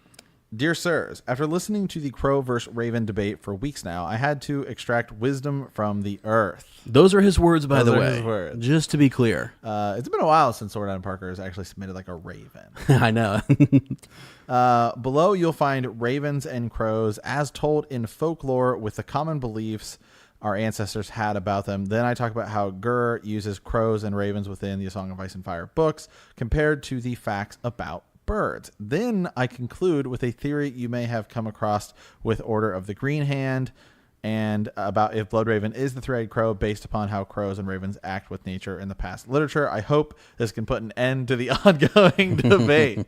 Dear sirs, after listening to the crow versus raven debate for weeks now, I had to extract wisdom from the earth. Those are his words, by the way. His words. Just to be clear. It's been a while since Lord Adam Parker has actually submitted like a raven. I know. Below, you'll find ravens and crows as told in folklore with the common beliefs our ancestors had about them. Then I talk about how Gur uses crows and ravens within the A Song of Ice and Fire books compared to the facts about birds. Then I conclude with a theory you may have come across with Order of the Green Hand, and about if Bloodraven is the three-eyed crow based upon how crows and ravens act with nature in the past literature. I hope this can put an end to the ongoing debate.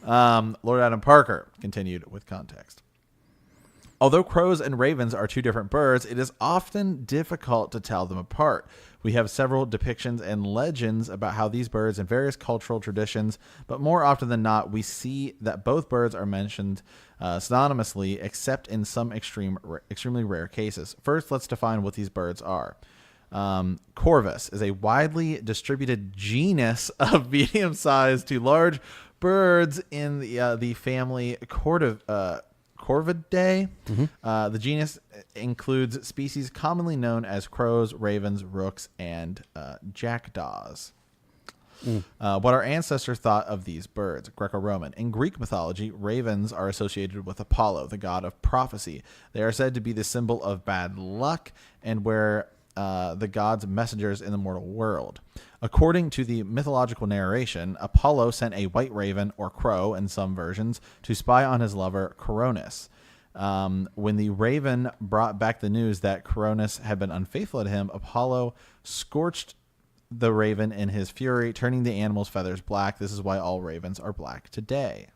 Lord Adam Parker continued with context. Although crows and ravens are two different birds, it is often difficult to tell them apart. We have several depictions and legends about how these birds in various cultural traditions, but more often than not, we see that both birds are mentioned synonymously, except in some extremely rare cases. First, let's define what these birds are. Corvus is a widely distributed genus of medium-sized to large birds in the family Corvidae. The genus includes species commonly known as crows, ravens, rooks, and jackdaws. What our ancestors thought of these birds. Greco-Roman. In Greek mythology, ravens are associated with Apollo, the god of prophecy. They are said to be the symbol of bad luck and were the god's messengers in the mortal world. According to the mythological narration, Apollo sent a white raven, or crow in some versions, to spy on his lover Coronis. When the raven brought back the news that Coronis had been unfaithful to him, Apollo scorched the raven in his fury, turning the animal's feathers black. This is why all ravens are black today.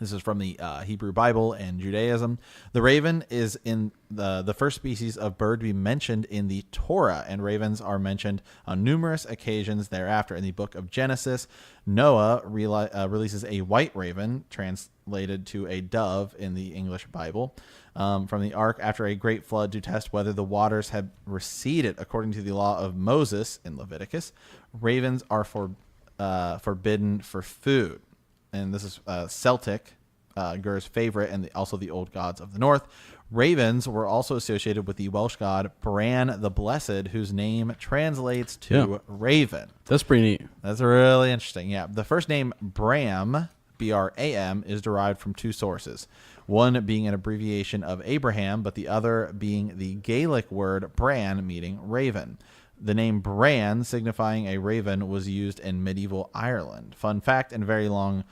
This is from the Hebrew Bible and Judaism. The raven is in the first species of bird to be mentioned in the Torah, and ravens are mentioned on numerous occasions thereafter. In the book of Genesis, Noah releases a white raven, translated to a dove in the English Bible, from the ark after a great flood to test whether the waters had receded. According to the law of Moses in Leviticus, ravens are forbidden for food. And this is Celtic, Gur's favorite, and also the old gods of the north. Ravens were also associated with the Welsh god Bran the Blessed, whose name translates to raven. That's pretty neat. That's really interesting. Yeah. The first name, Bram, B-R-A-M, is derived from two sources. One being an abbreviation of Abraham, but the other being the Gaelic word Bran, meaning raven. The name Bran, signifying a raven, was used in medieval Ireland. Fun fact and very long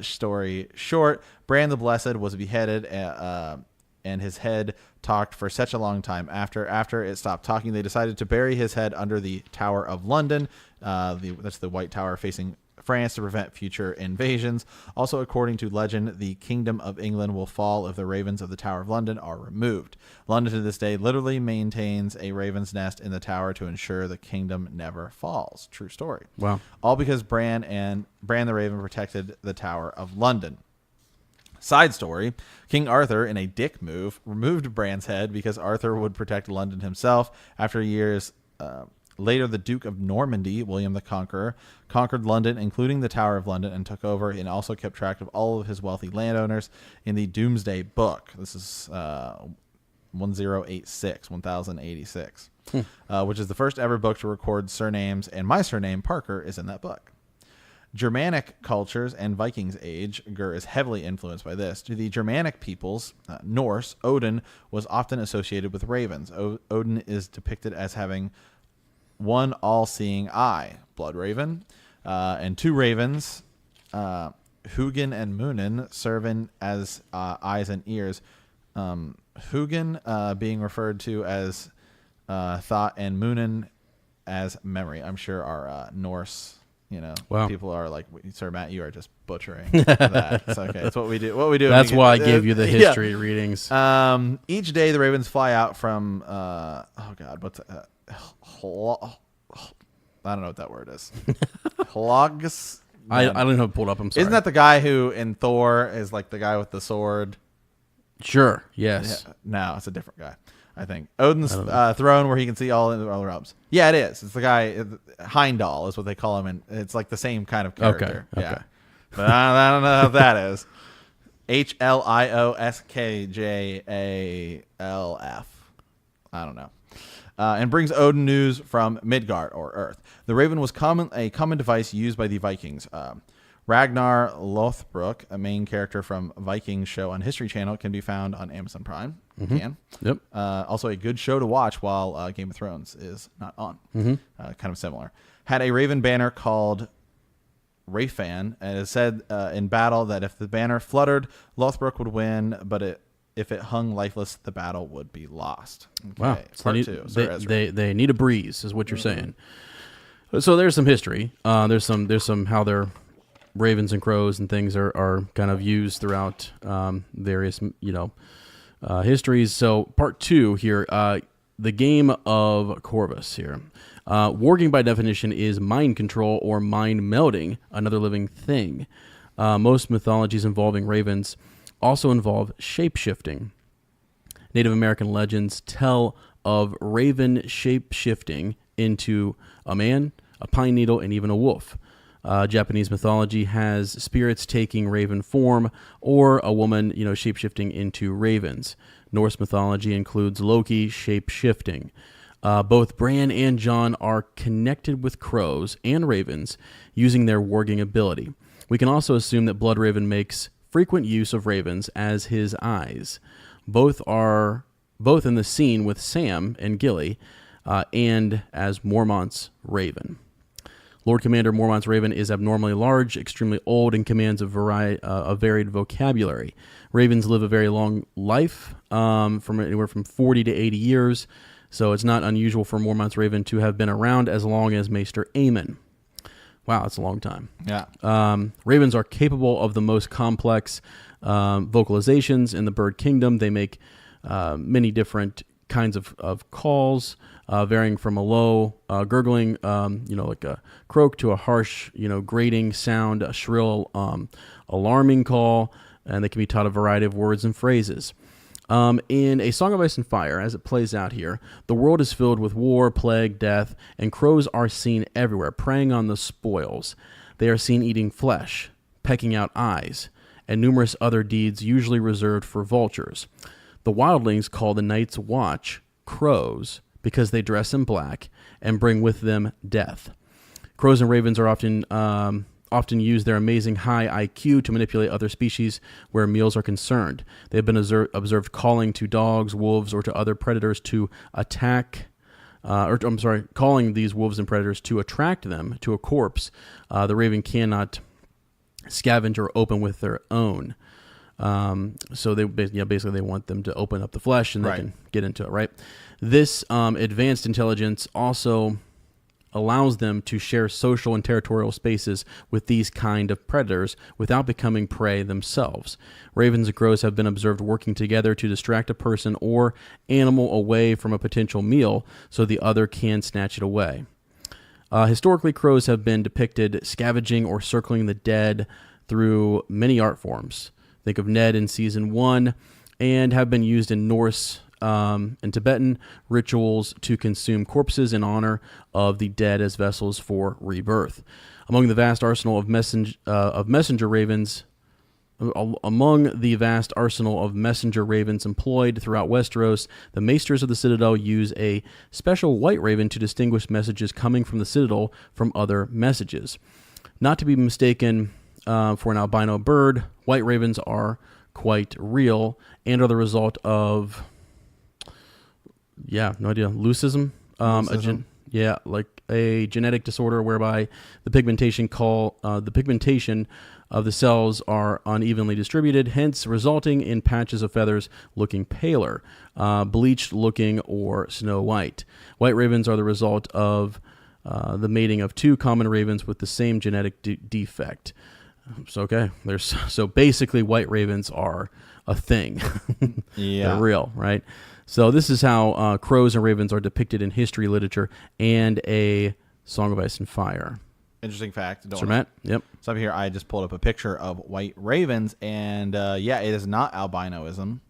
story short, Bran the Blessed was beheaded and his head talked for such a long time. After it stopped talking, they decided to bury his head under the Tower of London. That's the White Tower facing France, to prevent future invasions. Also, according to legend, the Kingdom of England will fall if the ravens of the Tower of London are removed. London to this day literally maintains a raven's nest in the tower to ensure the kingdom never falls. True story. Wow. All because Bran the Raven protected the Tower of London. Side story, King Arthur, in a dick move, removed Bran's head because Arthur would protect London himself. After years later, the Duke of Normandy, William the Conqueror, conquered London, including the Tower of London, and took over and also kept track of all of his wealthy landowners in the Doomsday Book. This is 1086, which is the first ever book to record surnames, and my surname, Parker, is in that book. Germanic cultures and Vikings age, Gur is heavily influenced by this. To the Germanic peoples, Norse, Odin was often associated with ravens. Odin is depicted as having one all-seeing eye, blood raven, and two ravens, Hugin and Moonin serving as eyes and ears. Hugin being referred to as thought and Moonin as memory. I'm sure our Norse, people are like, Sir Matt, you are just butchering that. It's okay. It's what we do. What we do. That's why I gave you the history readings. Each day the Ravens fly out from what's I don't know what that word is. Hlogs. I don't know how to pull it up. I'm sorry. Isn't that the guy who in Thor is like the guy with the sword? Sure. Yes. Yeah, no, it's a different guy. I think Odin's throne, where he can see all the realms. Yeah, it is. It's the guy Heimdall is what they call him, and it's like the same kind of character. Okay. Yeah, but I don't know if that is HliskjAlf. I don't know. And brings Odin news from Midgard or Earth. The Raven was a common device used by the Vikings. Ragnar Lothbrok, a main character from Vikings show on History Channel, can be found on Amazon Prime. Mm-hmm. Yep. Also a good show to watch while Game of Thrones is not on. Mm-hmm. Kind of similar. Had a Raven banner called Rayfan, and it said in battle that if the banner fluttered, Lothbrok would win, but if it hung lifeless, the battle would be lost. Okay. Wow. Part two. They need a breeze, is what you're saying. So there's some history. There's some how their ravens and crows and things are kind of used throughout various histories. So part two here, the game of Corvus here. Warging by definition is mind control or mind melding another living thing. Most mythologies involving ravens also involve shape-shifting. Native American legends tell of raven shape-shifting into a man, a pine needle, and even a wolf. Japanese mythology has spirits taking raven form, or a woman, shape-shifting into ravens. Norse mythology includes Loki shape-shifting. Both Bran and Jon are connected with crows and ravens using their warging ability. We can also assume that Bloodraven makes frequent use of ravens as his eyes. Both in the scene with Sam and Gilly, and as Mormont's raven. Lord Commander Mormont's raven is abnormally large, extremely old, and commands a varied vocabulary. Ravens live a very long life, from anywhere from 40 to 80 years, so it's not unusual for Mormont's raven to have been around as long as Maester Aemon. Wow, that's a long time. Yeah. Ravens are capable of the most complex vocalizations in the bird kingdom. They make many different kinds of calls, varying from a low gurgling, like a croak, to a harsh, grating sound, a shrill, alarming call, and they can be taught a variety of words and phrases. In A Song of Ice and Fire, as it plays out here, the world is filled with war, plague, death, and crows are seen everywhere, preying on the spoils. They are seen eating flesh, pecking out eyes, and numerous other deeds usually reserved for vultures. The wildlings call the Night's Watch crows because they dress in black and bring with them death. Crows and ravens are often use their amazing high IQ to manipulate other species where meals are concerned. They have been observed calling to dogs, wolves, or to other predators to calling these wolves and predators to attract them to a corpse. The raven cannot scavenge or open with their own. So they basically they want them to open up the flesh and they can get into it, right? This advanced intelligence also allows them to share social and territorial spaces with these kind of predators without becoming prey themselves. Ravens and crows have been observed working together to distract a person or animal away from a potential meal so the other can snatch it away. Historically, crows have been depicted scavenging or circling the dead through many art forms. Think of Ned in Season 1, and have been used in Norse and Tibetan rituals to consume corpses in honor of the dead as vessels for rebirth. Among the vast arsenal of messenger ravens employed throughout Westeros, the Maesters of the Citadel use a special white raven to distinguish messages coming from the Citadel from other messages. Not to be mistaken for an albino bird, white ravens are quite real and are the result of leucism. Like a genetic disorder whereby the pigmentation of the cells are unevenly distributed, hence resulting in patches of feathers looking paler, bleached looking, or snow white. White ravens are the result of the mating of two common ravens with the same genetic defect. So basically white ravens are a thing. Yeah. They're real, right? So this is how crows and ravens are depicted in history, literature, and A Song of Ice and Fire. Interesting fact. Sir Matt? Yep. So up here, I just pulled up a picture of white ravens, and it is not albinoism.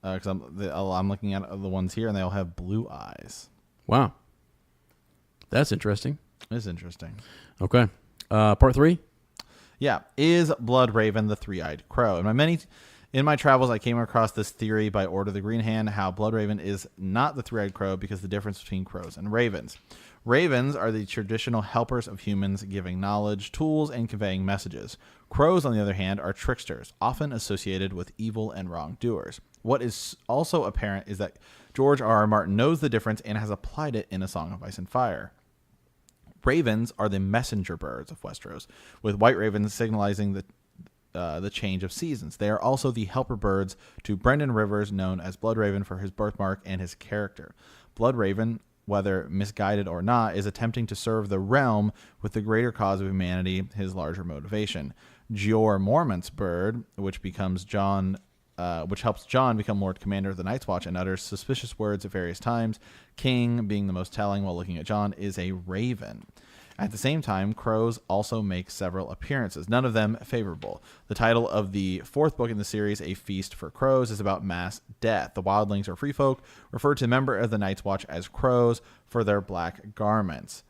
Because I'm looking at the ones here, and they all have blue eyes. Wow. That's interesting. It's interesting. Okay. Part 3? Yeah. Is blood raven the three-eyed crow? In my travels, I came across this theory by Order of the Green Hand, how blood raven is not the three-eyed crow because the difference between crows and ravens. Ravens are the traditional helpers of humans, giving knowledge, tools, and conveying messages. Crows, on the other hand, are tricksters, often associated with evil and wrongdoers. What is also apparent is that George R. R. Martin knows the difference and has applied it in A Song of Ice and Fire. Ravens are the messenger birds of Westeros, with white ravens signalizing the change of seasons. They are also the helper birds to Brendan Rivers, known as Bloodraven for his birthmark and his character. Bloodraven, whether misguided or not, is attempting to serve the realm with the greater cause of humanity, his larger motivation. Jeor Mormont's bird, which helps Jon become Lord Commander of the Night's Watch and utters suspicious words at various times, King being the most telling while looking at Jon, is a raven. At the same time, crows also make several appearances, none of them favorable. The title of the fourth book in the series, A Feast for Crows, is about mass death. The wildlings, or free folk, refer to members of the Night's Watch as crows for their black garments,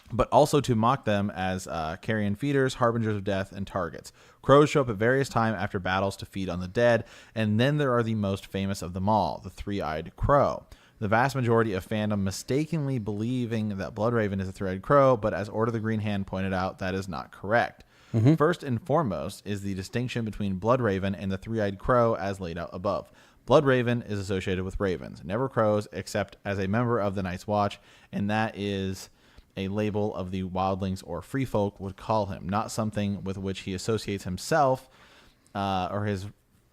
but also to mock them as carrion feeders, harbingers of death, and targets. Crows show up at various times after battles to feed on the dead, and then there are the most famous of them all, the three-eyed crow. The vast majority of fandom mistakenly believing that Bloodraven is a three-eyed crow, but as Order of the Green Hand pointed out, that is not correct. First and foremost is the distinction between Bloodraven and the three-eyed crow as laid out above. Bloodraven is associated with ravens, never crows, except as a member of the Night's Watch, and that is a label of the wildlings or free folk would call him, not something with which he associates himself or his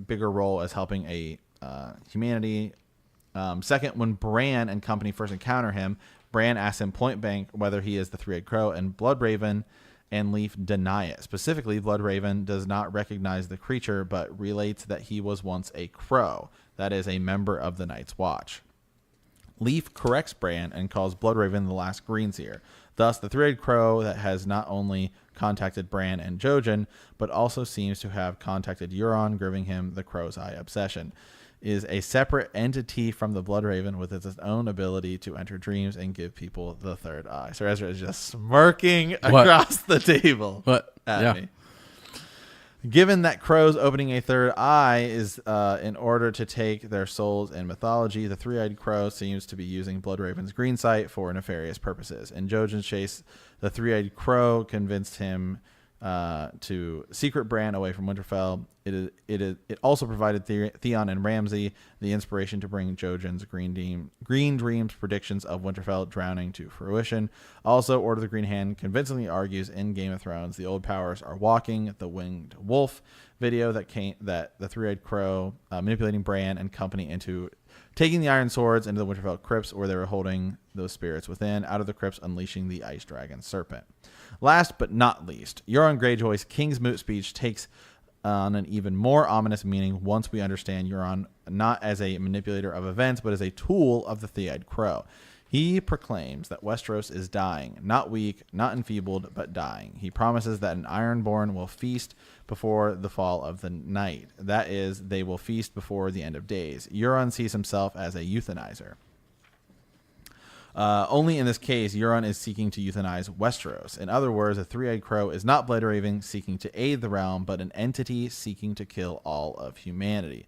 bigger role as helping a humanity. Second, when Bran and company first encounter him, Bran asks him point blank whether he is the three-eyed crow, and Bloodraven and Leaf deny it. Specifically, Bloodraven does not recognize the creature, but relates that he was once a crow, that is, a member of the Night's Watch. Leaf corrects Bran and calls Bloodraven the last Greenseer. Thus, the three-eyed crow that has not only contacted Bran and Jojen, but also seems to have contacted Euron, giving him the crow's eye obsession, is a separate entity from the Bloodraven with its own ability to enter dreams and give people the third eye. So Ezra is just smirking across the table at me. Given that crows opening a third eye is in order to take their souls in mythology, the three-eyed crow seems to be using Bloodraven's green sight for nefarious purposes. In Jojen's chase, the three-eyed crow convinced him to secret Bran away from Winterfell. It also provided Theon and Ramsay the inspiration to bring Jojen's Green Dreams predictions of Winterfell drowning to fruition. Also, Order of the Green Hand convincingly argues in Game of Thrones the old powers are walking. The Winged Wolf video that the three-eyed crow manipulating Bran and company into taking the iron swords into the Winterfell crypts, where they were holding those spirits within, out of the crypts unleashing the ice dragon serpent. Last but not least, Euron Greyjoy's King's Moot speech takes on an even more ominous meaning once we understand Euron not as a manipulator of events, but as a tool of the three-eyed crow. He proclaims that Westeros is dying, not weak, not enfeebled, but dying. He promises that an Ironborn will feast before the fall of the night. That is, they will feast before the end of days. Euron sees himself as a euthanizer. Only in this case, Euron is seeking to euthanize Westeros. In other words, a three-eyed crow is not Bloodraven seeking to aid the realm, but an entity seeking to kill all of humanity.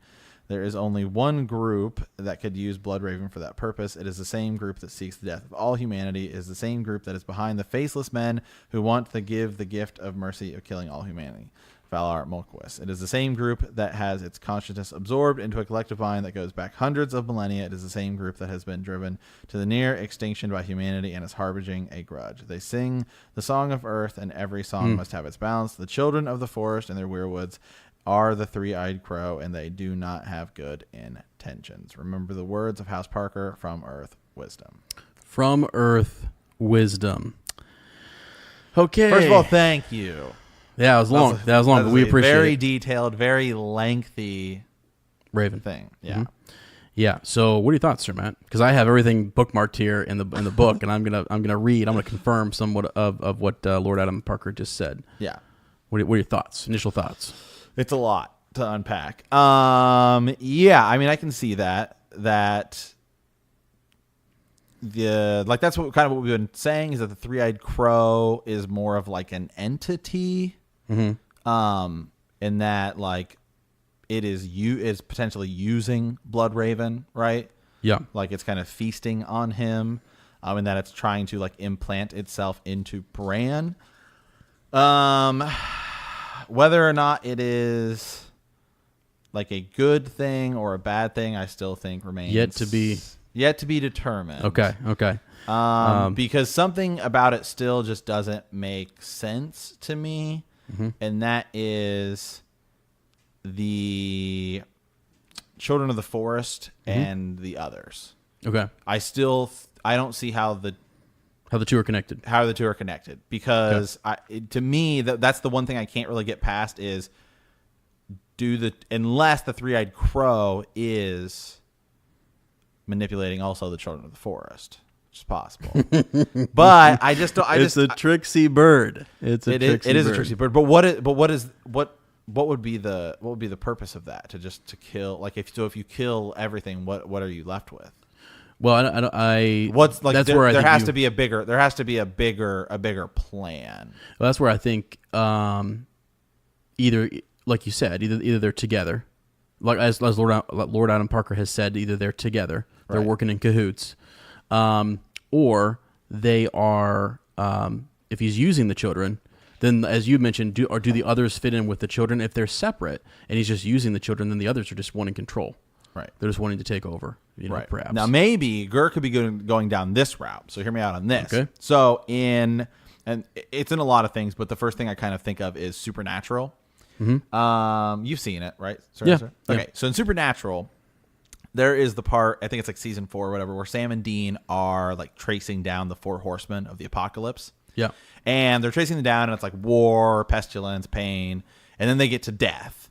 There is only one group that could use Bloodraven for that purpose. It is the same group that seeks the death of all humanity. It is the same group that is behind the faceless men who want to give the gift of mercy of killing all humanity. Valar Morghulis. It is the same group that has its consciousness absorbed into a collective mind that goes back hundreds of millennia. It is the same group that has been driven to the near extinction by humanity and is harboring a grudge. They sing the song of earth, and every song must have its balance. The children of the forest and their weirwoods are the three-eyed crow, and they do not have good intentions. Remember the words of House Parker from Earth Wisdom. From Earth Wisdom. Okay. First of all, thank you. Yeah, it was long. That was long, but we appreciate very it. detailed, very lengthy Raven thing. Yeah. Mm-hmm. Yeah. So, what are your thoughts, Sir Matt? Because I have everything bookmarked here in the book, and I'm gonna read. I'm gonna confirm somewhat of what Lord Adam Parker just said. Yeah. What are your thoughts? Initial thoughts? It's a lot to unpack. Yeah. I mean, I can see that that's what kind of what we've been saying is that the three-eyed crow is more of like an entity. Mm-hmm. In that like it is potentially using Bloodraven, right? Yeah. Like it's kind of feasting on him, and that it's trying to like implant itself into Bran. Whether or not it is like a good thing or a bad thing, I still think remains yet to be determined. Okay. Because something about it still just doesn't make sense to me, and that is the children of the forest and the others. Okay. I don't see how the two are connected. How the two are connected, because to me that's the one thing I can't really get past is unless the three-eyed crow is manipulating also the children of the forest, which is possible. But I just don't. It's a tricksy bird. It is a tricksy bird. But what would be the purpose of that? To kill, like if you kill everything, what are you left with? Well, what's like? That's where there has to be a bigger plan. Well, that's where I think either, like you said, either they're together, like as Lord Adam Parker has said, either they're together, they're working in cahoots, or they are. If he's using the children, then as you mentioned, do the others fit in with the children? If they're separate and he's just using the children, then the others are just wanting control. Right. They're just wanting to take over. Perhaps. Now, maybe Gur could be going down this route. So hear me out on this. Okay. So and it's in a lot of things, but the first thing I kind of think of is Supernatural. Mm-hmm. You've seen it, right? Yeah. Okay. So in Supernatural, there is the part, I think it's like season 4 or whatever, where Sam and Dean are like tracing down the 4 horsemen of the apocalypse. Yeah. And they're tracing them down, and it's like war, pestilence, pain, and then they get to death.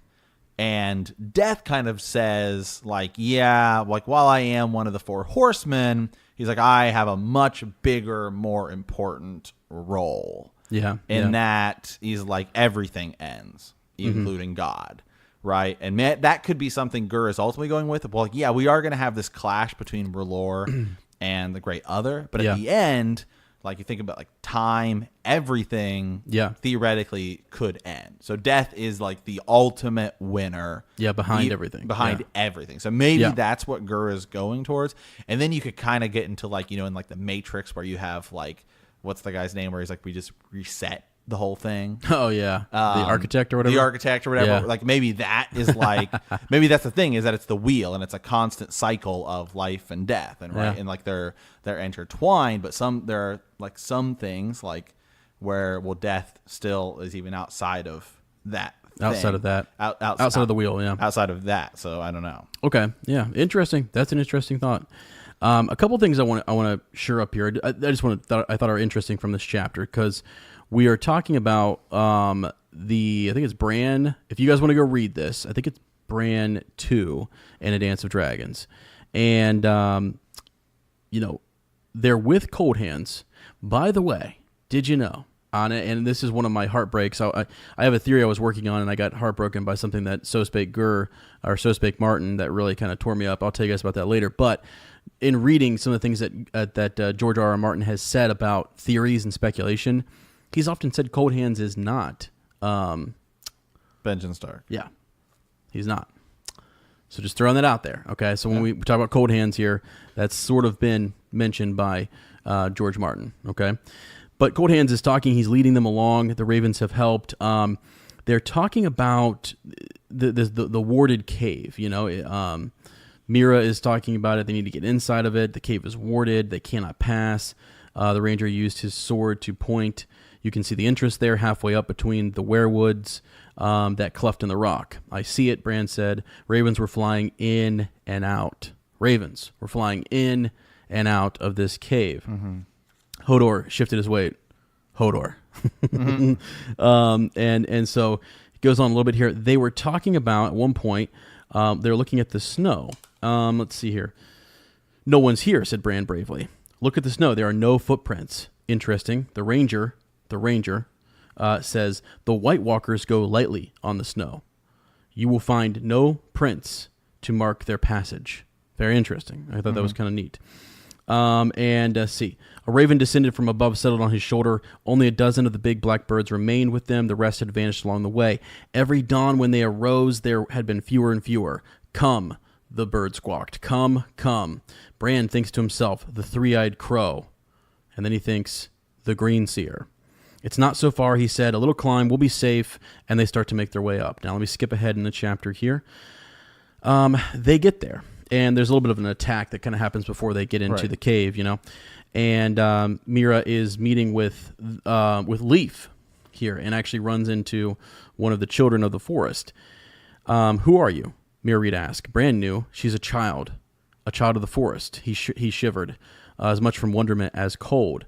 And Death kind of says, like, yeah, like, while I am one of the 4 horsemen, he's like, I have a much bigger, more important role. Yeah. In that he's like, everything ends, including God, right? And that could be something Gur is ultimately going with. Well, yeah, we are going to have this clash between R'hllor and the Great Other. But at the end, like you think about like time, everything theoretically could end. So Death is like the ultimate winner. Yeah, behind everything. Behind everything. So maybe that's what Gur is going towards. And then you could kind of get into like, in like the Matrix where you have like, what's the guy's name where he's like, we just reset the whole thing. Oh yeah. The architect or whatever. The architect or whatever. Yeah. Like maybe that is like, maybe that's the thing, is that it's the wheel and it's a constant cycle of life and death, and and like they're intertwined, but there are like some things like where death still is even outside of that. Outside of that. Outside of the wheel, yeah. Outside of that. So I don't know. Okay. Yeah. Interesting. That's an interesting thought. A couple things I want to shore up here. I thought are interesting from this chapter, because we are talking about I think it's Bran. If you guys want to go read this, I think it's Bran 2 and A Dance of Dragons. And, they're with Cold Hands. By the way, did you know, and this is one of my heartbreaks, I have a theory I was working on, and I got heartbroken by something that So Spake Gur, or So Spake Martin, that really kind of tore me up. I'll tell you guys about that later. But in reading some of the things that George R.R. Martin has said about theories and speculation, he's often said Cold Hands is not Benjen Stark. Yeah, he's not. So just throwing that out there. Okay, so when we talk about Cold Hands here, that's sort of been mentioned by George Martin. Okay, but Cold Hands is talking. He's leading them along. The Ravens have helped. they're talking about the warded cave. Mira is talking about it. They need to get inside of it. The cave is warded. They cannot pass. The ranger used his sword to point. You can see the entrance there halfway up between the werewoods, that cleft in the rock. I see it, Bran said. Ravens were flying in and out. Ravens were flying in and out of this cave. Mm-hmm. Hodor shifted his weight. Hodor. Mm-hmm. And so it goes on a little bit here. They were talking about, at one point, they're looking at the snow. Let's see here. No one's here, said Bran bravely. Look at the snow. There are no footprints. Interesting. The ranger says, the White Walkers go lightly on the snow. You will find no prints to mark their passage. Very interesting. I thought that was kind of neat. See. A raven descended from above, settled on his shoulder. Only a dozen of the big black birds remained with them. The rest had vanished along the way. Every dawn when they arose, there had been fewer and fewer. Come, the bird squawked. Come, come. Bran thinks to himself, the three-eyed crow. And then he thinks, the green seer. It's not so far, he said. A little climb, we'll be safe. And they start to make their way up. Now let me skip ahead in the chapter here. They get there. And there's a little bit of an attack that kind of happens before they get into the cave, And Mira is meeting with Leaf here and actually runs into one of the children of the forest. Who are you? Mira Reed asked. Bran knew. She's a child of the forest. He shivered, as much from wonderment as cold.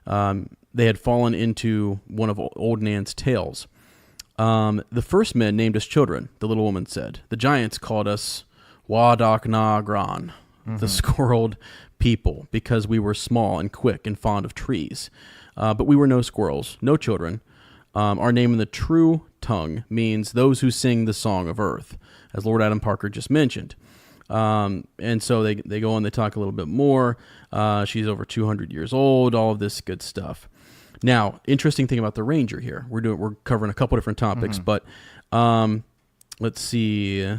They had fallen into one of old Nan's tales. The first men named us children, the little woman said. The giants called us Wadok Na Gran, the squirreled people, because we were small and quick and fond of trees. But we were no squirrels, no children. Our name in the true tongue means those who sing the song of earth, as Lord Adam Parker just mentioned. And so they go on, they talk a little bit more. She's over 200 years old, all of this good stuff. Now, interesting thing about the ranger here. We're covering a couple different topics, but let's see.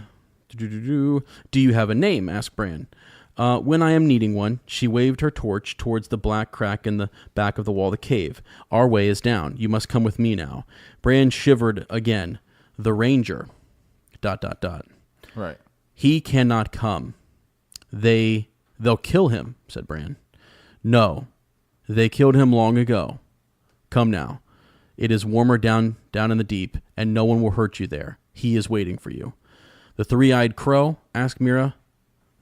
Do you have a name? Asked Bran. When I am needing one, she waved her torch towards the black crack in the back of the wall of the cave. Our way is down. You must come with me now. Bran shivered again. The ranger. ... Right. He cannot come. They'll kill him, said Bran. No, they killed him long ago. Come now. It is warmer down in the deep, and no one will hurt you there. He is waiting for you. The three-eyed crow? Asked Mira.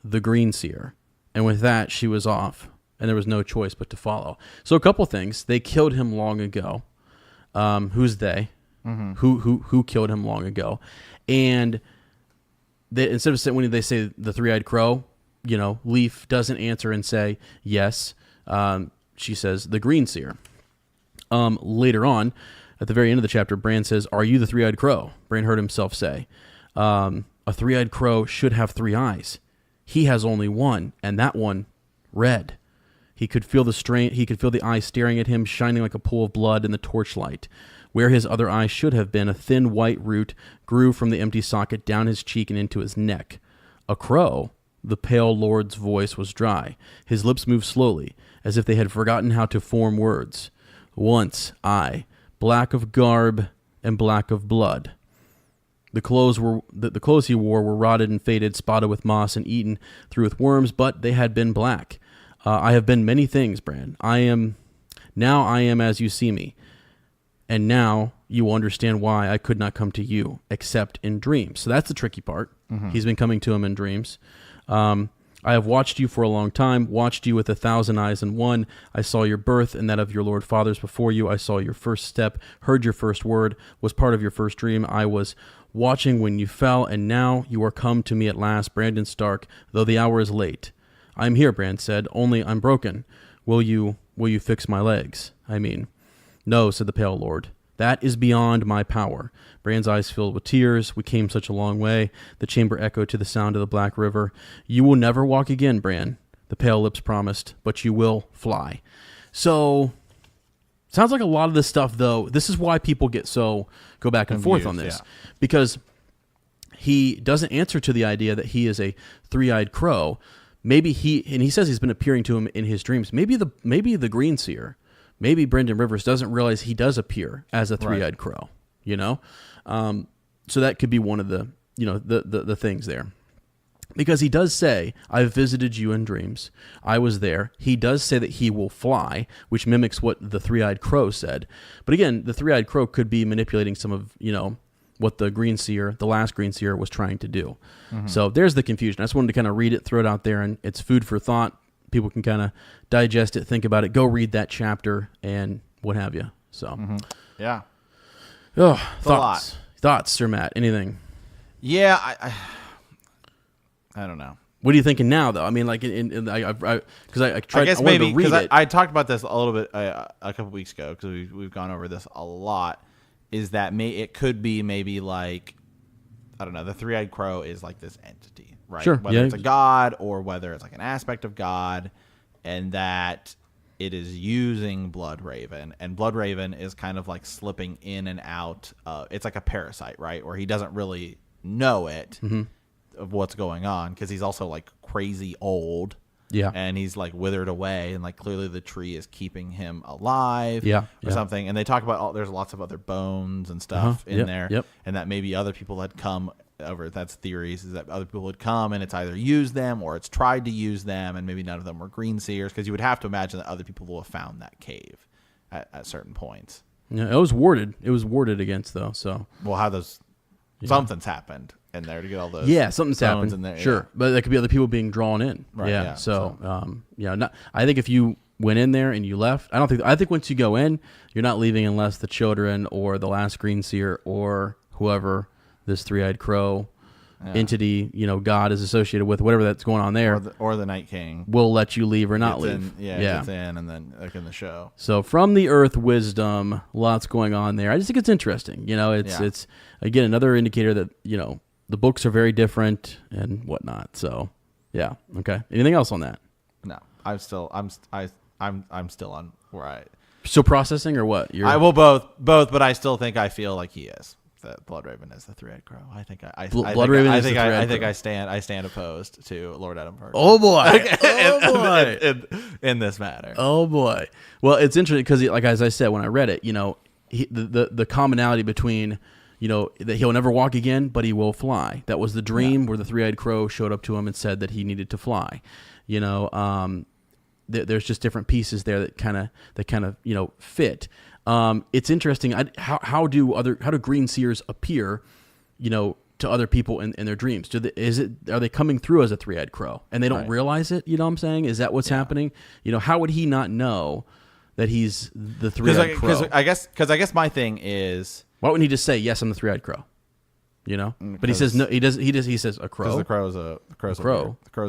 The green seer. And with that, she was off, and there was no choice but to follow. So a couple things. They killed him long ago. Who's they? Mm-hmm. Who killed him long ago? And instead of when they say the three-eyed crow, Leaf doesn't answer and say yes. She says the green seer. Later on, at the very end of the chapter, Bran says, "Are you the three-eyed crow?" Bran heard himself say, "A three-eyed crow should have three eyes. He has only one, and that one, red." He could feel the strain. He could feel the eye staring at him, shining like a pool of blood in the torchlight. Where his other eye should have been, a thin white root grew from the empty socket down his cheek and into his neck. A crow? The pale lord's voice was dry. His lips moved slowly, as if they had forgotten how to form words. Once I, black of garb and black of blood. The clothes he wore were rotted and faded, spotted with moss and eaten through with worms, but they had been black. I have been many things, Bran. Now I am as you see me. And now you will understand why I could not come to you, except in dreams. So that's the tricky part. Mm-hmm. He's been coming to him in dreams. I have watched you for a long time, watched you with 1,000 eyes in one. I saw your birth and that of your lord fathers before you. I saw your first step, heard your first word, was part of your first dream. I was watching when you fell, and now you are come to me at last, Brandon Stark, though the hour is late. I am here, Bran said, only I'm broken. Will you fix my legs? No, said the Pale Lord. That is beyond my power. Bran's eyes filled with tears. We came such a long way. The chamber echoed to the sound of the Black River. You will never walk again, Bran, the pale lips promised, but you will fly. So, sounds like a lot of this stuff, though. This is why people go back and forth on this. Yeah. Because he doesn't answer to the idea that he is a three-eyed crow. Maybe and he says he's been appearing to him in his dreams. Maybe the Green Seer, maybe Brendan Rivers doesn't realize he does appear as a three-eyed crow. So that could be one of the, the things there. Because he does say, I've visited you in dreams. I was there. He does say that he will fly, which mimics what the three-eyed crow said. But again, the three-eyed crow could be manipulating some of, what the last green seer was trying to do. Mm-hmm. So there's the confusion. I just wanted to kind of read it, throw it out there, and it's food for thought. People can kind of digest it, think about it, go read that chapter, and what have you. So, yeah. Oh, thoughts, Sir Matt? Anything? Yeah, I don't know. What are you thinking now, though? I mean, like, because I tried. I guess maybe because I talked about this a little bit a couple weeks ago, because we've gone over this a lot. Is that it could be maybe like, I don't know, the three-eyed crow is like this entity, right? Sure. Whether it's a god or whether it's like an aspect of God, and that it is using Bloodraven, and Bloodraven is kind of like slipping in and out. It's like a parasite, right? Where he doesn't really know it. Mm-hmm. Of what's going on, because he's also like crazy old, and he's like withered away, and like clearly the tree is keeping him alive, or something. And they talk about there's lots of other bones and stuff in there, and that maybe other people had come over. That's theories, is that other people had come and it's either used them or it's tried to use them, and maybe none of them were green seers, because you would have to imagine that other people will have found that cave at certain points. Yeah, it was warded. It was warded against, though. So how those something's happened in there to get all those something's happened in there, sure, but there could be other people being drawn in, right? I think if you went in there and you left, I think once you go in, you're not leaving unless the children or the last green seer or whoever this three-eyed crow entity, God is associated with, whatever that's going on there, or the Night King will let you leave or not leave. Gets in, and then like in the show. So from the Earth wisdom, lots going on there. I just think it's interesting. It's again another indicator that the books are very different and whatnot. So, yeah. Okay. Anything else on that? No. I'm still on where I. Still processing or what? I will both, but I still think I feel like he is. That Bloodraven is the three-eyed crow. I think I stand opposed to Lord Edinburgh. Oh boy! in this matter. Oh boy! Well, it's interesting because, like as I said when I read it, the commonality between. That he'll never walk again, but he will fly. That was the dream where the three-eyed crow showed up to him and said that he needed to fly. There's just different pieces there that kind of fit. It's interesting. How do green seers appear, to other people in their dreams? Are they coming through as a three-eyed crow and they don't realize it? You know what I'm saying? Is that what's happening? How would he not know that he's the three-eyed crow? Because I guess my thing is. Why wouldn't he just say, yes, I'm the three-eyed crow? But he says no. He says a crow. Because the crow's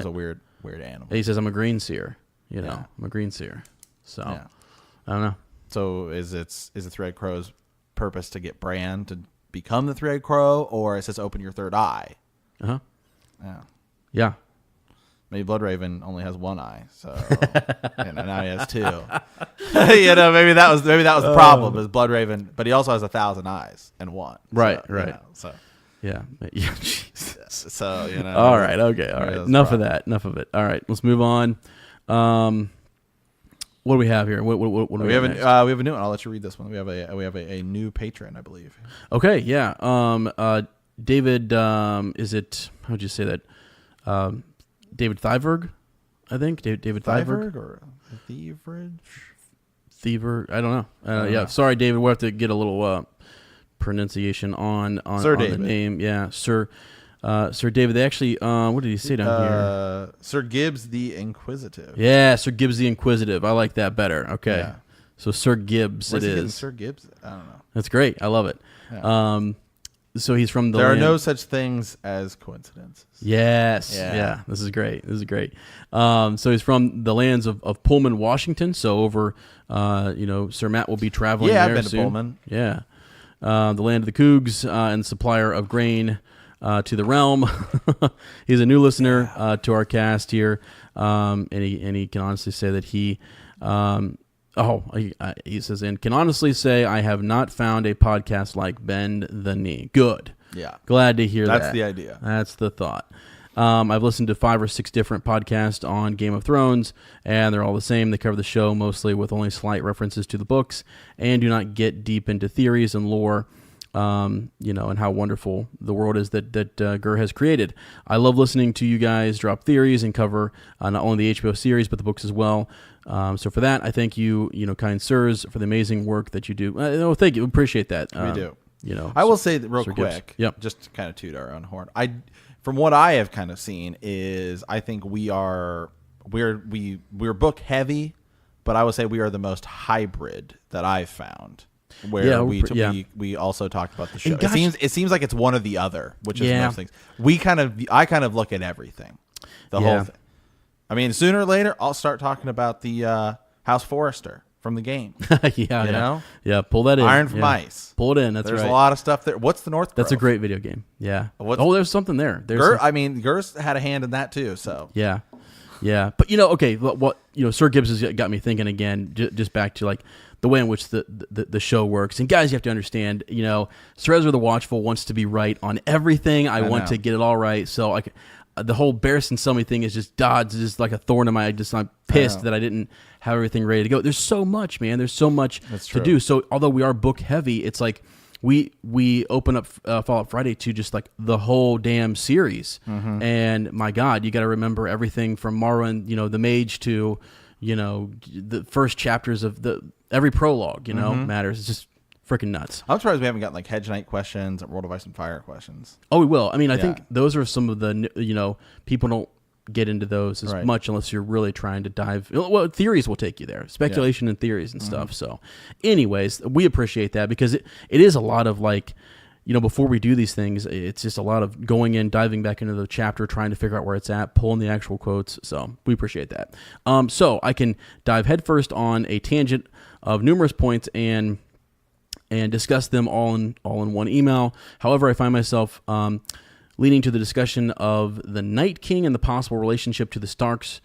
a weird animal. He says I'm a green seer. I'm a green seer. So I don't know. So is the three-eyed crow's purpose to get Bran to become the three-eyed crow, or it says open your third eye? Yeah. Maybe Bloodraven only has one eye, so now he has two. Maybe that was the problem. Is Bloodraven, but he also has 1,000 eyes and one. Right. So yeah. Jesus. So All right. Okay. All right. Enough of that. Enough of it. All right. Let's move on. What do we have here? What do we have next? We have a new one. I'll let you read this one. We have a new patron, I believe. Okay. Yeah. David. Is it? How would you say that? David Thyberg, I think. David Thyberg or Thieverage? Thiever. I don't know. Yeah. Sorry, David. We'll have to get a little pronunciation on the name. Yeah, Sir David. They actually. What did he say down here? Sir Gibbs the Inquisitive. Yeah, Sir Gibbs the Inquisitive. I like that better. Okay. Yeah. So Sir Gibbs. Where's it he is. Sir Gibbs. I don't know. That's great. I love it. Yeah. So he's from the There land. are no such things as coincidences. Yes. Yeah. This is great. So he's from the lands of Pullman, Washington. So over, Sir Matt will be traveling there I've been soon. to Pullman. Yeah. The land of the Cougs and supplier of grain to the realm. He's a new listener to our cast here. And he can honestly say that he... he says, and can honestly say I have not found a podcast like Bend the Knee. Good. Yeah. Glad to hear that. That's the idea. That's the thought. I've listened to 5 or 6 different podcasts on Game of Thrones, and they're all the same. They cover the show mostly with only slight references to the books and do not get deep into theories and lore and how wonderful the world is that Gur has created. I love listening to you guys drop theories and cover not only the HBO series but the books as well. So for that, I thank you, kind sirs, for the amazing work that you do. Thank you, appreciate that. We do. I will say that real quick, just to kind of toot our own horn. From what I have kind of seen is, I think we're book heavy, but I would say we are the most hybrid that I've found. Where we also talked about the show. It seems like it's one or the other, which is most things. I kind of look at everything, whole thing. I mean, sooner or later, I'll start talking about the House Forrester from the game. Pull that in. Iron from Ice. Pull it in. There's a lot of stuff there. What's the North? That's a great video game. Yeah. There's something there. Gur's had a hand in that too. So yeah. But Sir Gibbs has got me thinking again. Just back to like the way in which the show works. And guys, you have to understand. Sir Ezra the Watchful wants to be right on everything. I want to get it all right. So the whole Barristan Selmy thing is just like a thorn in my eye. I'm pissed that I didn't have everything ready to go. There's so much, man. There's so much to do. So although we are book heavy, it's like we open up Fallout Friday to just like the whole damn series. Mm-hmm. And my God, you got to remember everything from Marwyn, the mage, to the first chapters of every prologue. Matters. It's just freaking nuts. I'm surprised we haven't got like Hedge Knight questions and World of Ice and Fire questions. Oh, we will. I mean, I think those are some of the people don't get into those as much unless you're really trying to dive. Well, theories will take you there, speculation and theories and stuff. So, anyways, we appreciate that because it is a lot of like, before we do these things, it's just a lot of going in, diving back into the chapter, trying to figure out where it's at, pulling the actual quotes. So we appreciate that. So I can dive headfirst on a tangent of numerous points and discuss them all in one email. However, I find myself leading to the discussion of the Night King and the possible relationship to the Starks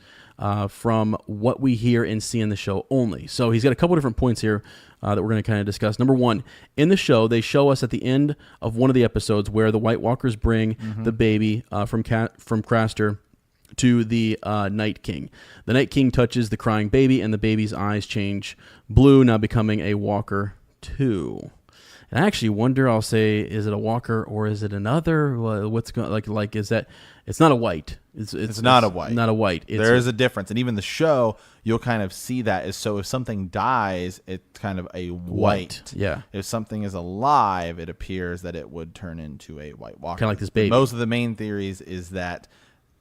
from what we hear and see in the show only. So he's got a couple different points here that we're going to kind of discuss. Number one, in the show, they show us at the end of one of the episodes where the White Walkers bring the baby from Craster to the Night King. The Night King touches the crying baby, and the baby's eyes change blue, now becoming a Walker 2. And I actually wonder, I'll say, is it a Walker or is it another? What's going like is that it's not a white. It's not a white. Not a white. There is a difference. And even the show, you'll kind of see that is so if something dies, it's kind of a white. Yeah. If something is alive, it appears that it would turn into a White Walker. Kind of like this baby. Most of the main theories is that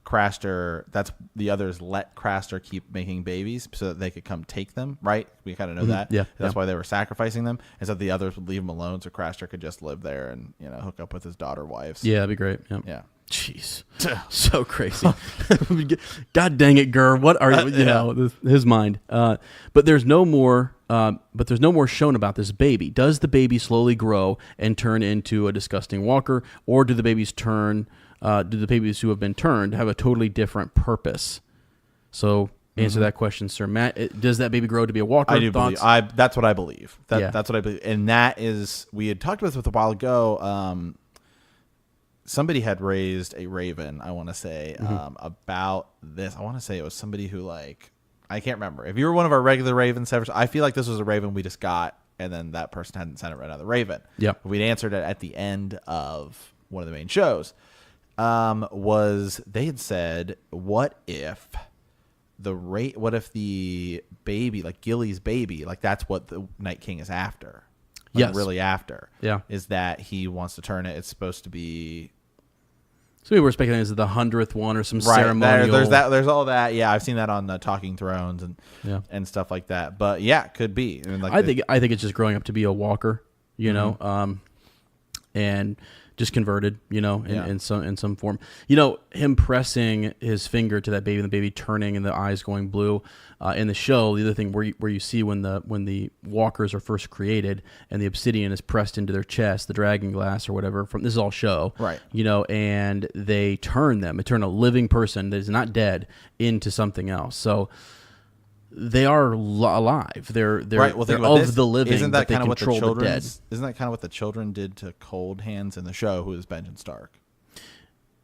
Craster, that's the others let Craster keep making babies so that they could come take them, right? We kind of know that. Yeah. That's why they were sacrificing them, and so the others would leave them alone so Craster could just live there and hook up with his daughter wives. Yeah, that'd be great. Yep. Yeah. Jeez. So crazy. God dang it, Gur. What are his mind. But there's no more shown about this baby. Does the baby slowly grow and turn into a disgusting walker, or do the babies who have been turned have a totally different purpose? So answer that question, Sir Matt. Does that baby grow to be a walker? I do believe. That's what I believe. That's what I believe. And that is, we had talked about this a while ago. Somebody had raised a raven, I want to say, about this. I want to say it was somebody who, like, I can't remember. If you were one of our regular ravens, I feel like this was a raven we just got, and then that person hadn't sent it another raven. Yep. We'd answered it at the end of one of the main shows. Was they had said, what if the baby, like Gilly's baby, like that's what the Night King is after? Like yes. Really after. Yeah. Is that he wants to turn it. It's supposed to be. So maybe we're speculating is it the 100th one or some ceremonial. There's all that. Yeah, I've seen that on Talking Thrones and stuff like that. But yeah, could be. I mean, like I think it's just growing up to be a walker, and just converted, in some form. Him pressing his finger to that baby and the baby turning and the eyes going blue. In the show, the other thing where you see when the walkers are first created and the obsidian is pressed into their chest, the dragon glass or whatever. This is all show, right? And they turn a living person that is not dead into something else. So they are alive. They're right. Well, they're of the living. Isn't that kind of what the dead? Isn't that kind of what the children did to Cold Hands in the show? Who is Benjen Stark?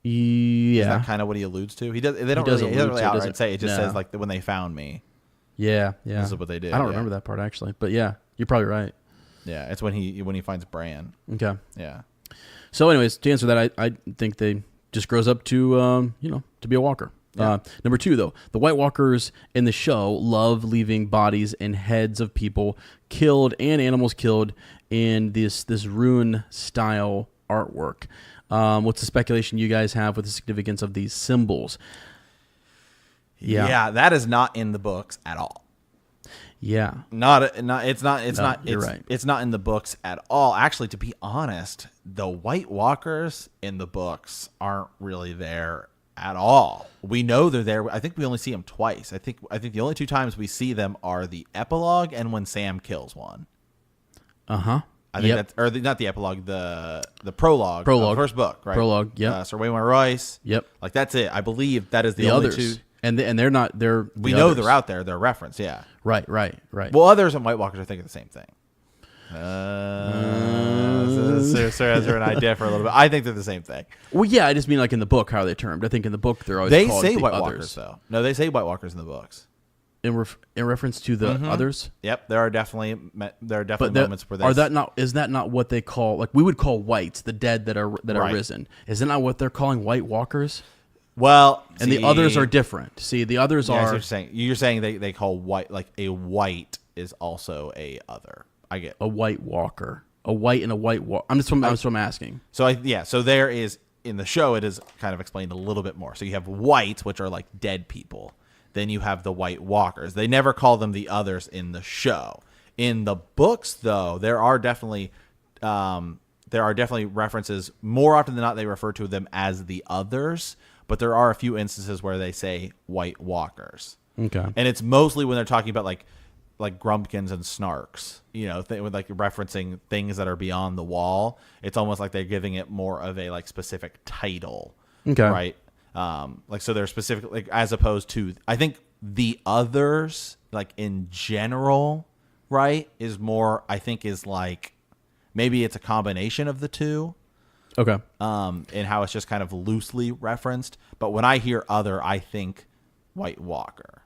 Yeah, is that kind of what he alludes to? He doesn't really outright say. It just says like when they found me. Yeah. This is what they did. I don't remember that part actually, but yeah, you're probably right. Yeah, it's when he finds Bran. Okay. Yeah. So, anyways, to answer that, I think they just grows up to to be a walker. Yeah. Number 2, though, the White Walkers in the show love leaving bodies and heads of people killed and animals killed in this rune style artwork. What's the speculation you guys have with the significance of these symbols? Yeah, that is not in the books at all. Yeah. It's not right. It's not in the books at all. Actually, to be honest, the White Walkers in the books aren't really there at all. We know they're there. I think we only see them twice. I think the only 2 times we see them are the epilogue and when Sam kills one. Uh-huh. I think that's not the epilogue, the prologue. Of the first book, right? Prologue, yeah. Sir Waymar Royce. Yep. Like that's it. I believe that is the only others. 2. And they're not. We know they're out there. They're referenced. Yeah. Right. Well, others and White Walkers are thinking the same thing. Sir Ezra and I differ a little bit. I think they're the same thing. Well, yeah. I just mean like in the book how they're termed. I think in the book they're always called say the White others. Walkers though. No, they say White Walkers in the books. In reference to the others. Yep, there are definitely moments where is that not what they call, like we would call whites, the dead that are risen? Isn't that what they're calling White Walkers? Well, and the others are different. See, the others are. What you're saying they call white, like a white is also a other. I get a White Walker, a white and a White Walker. I'm just asking. So there is in the show it is kind of explained a little bit more. So you have whites, which are like dead people. Then you have the White Walkers. They never call them the others in the show. In the books, though, there are definitely references. More often than not, they refer to them as the others. But there are a few instances where they say White Walkers. Okay. And it's mostly when they're talking about like Grumpkins and Snarks, with like referencing things that are beyond the wall. It's almost like they're giving it more of a like specific title. Okay. Right. So they're specific, like as opposed to, I think the others, like in general, right, is more, I think is like, maybe it's a combination of the 2. Okay. And how it's just kind of loosely referenced. But when I hear other, I think White Walker.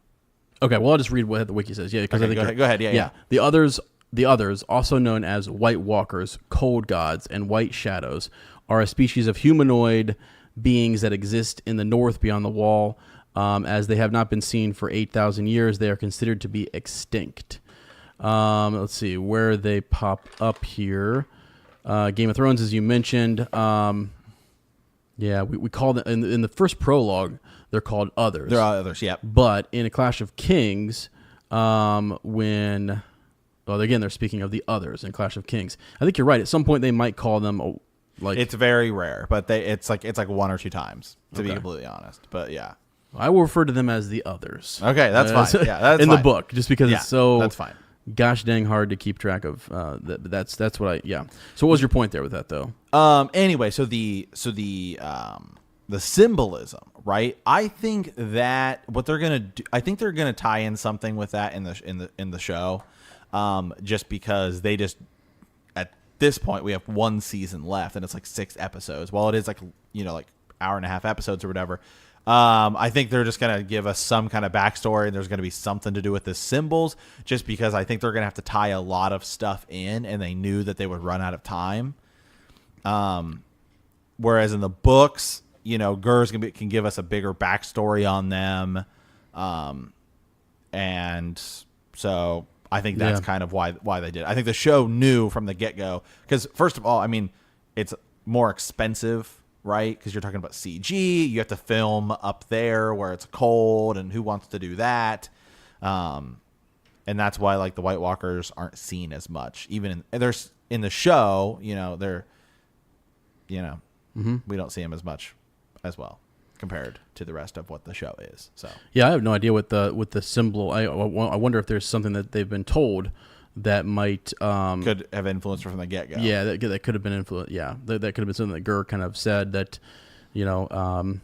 Okay. Well, I'll just read what the wiki says. Yeah. Because I think go ahead. Yeah. The others, also known as White Walkers, Cold Gods, and White Shadows, are a species of humanoid beings that exist in the north beyond the wall. As they have not been seen for 8,000 years, they are considered to be extinct. Let's see where they pop up here. Game of Thrones, as you mentioned. We call them in the first prologue. They're called others. There are others, yeah. But in A Clash of Kings, they're speaking of the others in Clash of Kings. I think you're right. At some point, they might call them like. It's very rare, but it's like 1 or 2 times to be completely honest. But yeah, I will refer to them as the others. Okay, that's fine. Yeah, that's in fine. the book, just because it's so. That's fine. Gosh dang hard to keep track of. That's what I. Yeah. So what was your point there with that though? Anyway, so the symbolism, right? I think that what they're gonna do, I think they're gonna tie in something with that in the show, just because they just at this point we have 1 season left and it's like 6 episodes. While it is like like hour and a half episodes or whatever. I think they're just going to give us some kind of backstory, and there's going to be something to do with the symbols, just because I think they're going to have to tie a lot of stuff in, and they knew that they would run out of time. Whereas in the books, Gur's can give us a bigger backstory on them. And so I think that's kind of why they did it. I think the show knew from the get-go, because first of all, I mean, it's more expensive, right? Because you're talking about CG. You have to film up there where it's cold, and who wants to do that? And that's why like the White Walkers aren't seen as much. Even in the show, they're we don't see them as much as well compared to the rest of what the show is. So yeah, I have no idea what the symbol. I wonder if there's something that they've been told that might could have influenced from the get-go. Yeah, that could have been influenced. Yeah, that could have been something that Gur kind of said that, that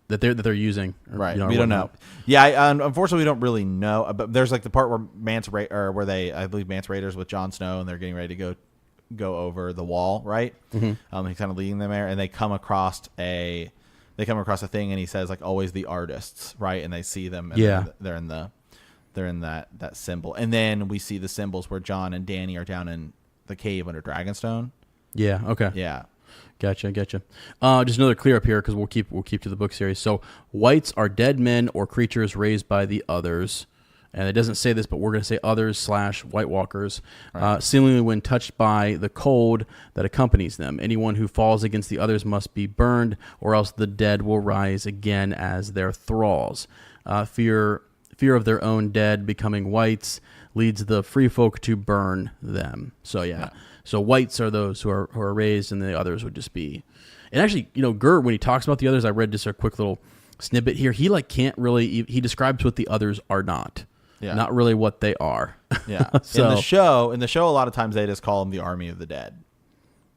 they're using. Right, we don't know. Yeah, unfortunately, we don't really know. But there's like the part where I believe Mance Raider's with Jon Snow, and they're getting ready to go over the wall, right? Mm-hmm. He's kind of leading them there, and they come across a thing, and he says like always the artists, right? And they see them, and they're in they're in that symbol. And then we see the symbols where Jon and Dany are down in the cave under Dragonstone. Yeah. Okay. Yeah. Gotcha. Just another clear up here because we'll keep to the book series. So whites are dead men or creatures raised by the others. And it doesn't say this, but we're going to say others / White Walkers, Right. seemingly when touched by the cold that accompanies them. Anyone who falls against the others must be burned, or else the dead will rise again as their thralls. Fear of their own dead becoming whites leads the free folk to burn them. So yeah. So whites are those who are raised, and the others would just be. And actually, Gur, when he talks about the others, I read just a quick little snippet here. He can't really. He describes what the others are not. Yeah. Not really what they are. Yeah. So, in the show, a lot of times they just call them the Army of the Dead,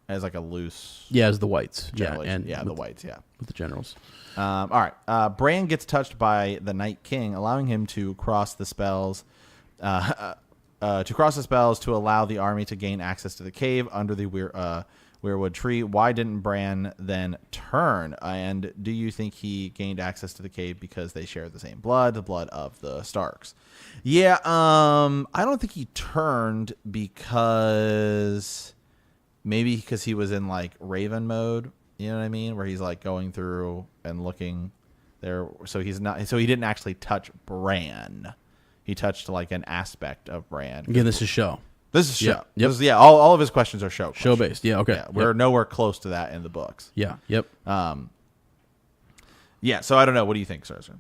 as like a loose. Yeah, as the whites. Yeah, and the whites. Yeah, with the generals. All right. Bran gets touched by the Night King, allowing him to cross the spells. To allow the army to gain access to the cave under the weirwood tree. Why didn't Bran then turn? And do you think he gained access to the cave because they share the same blood, the blood of the Starks? Yeah, I don't think he turned because he was in like Raven mode. You know what I mean? Where he's like going through and looking there. So he didn't actually touch Bran. He touched like an aspect of Bran. Again, this is show. This is show. Yep. All of his questions are show. Show based. Yeah. Okay. Yeah, we're nowhere close to that in the books. Yeah. Yep. Yeah. So I don't know. What do you think, Sarson?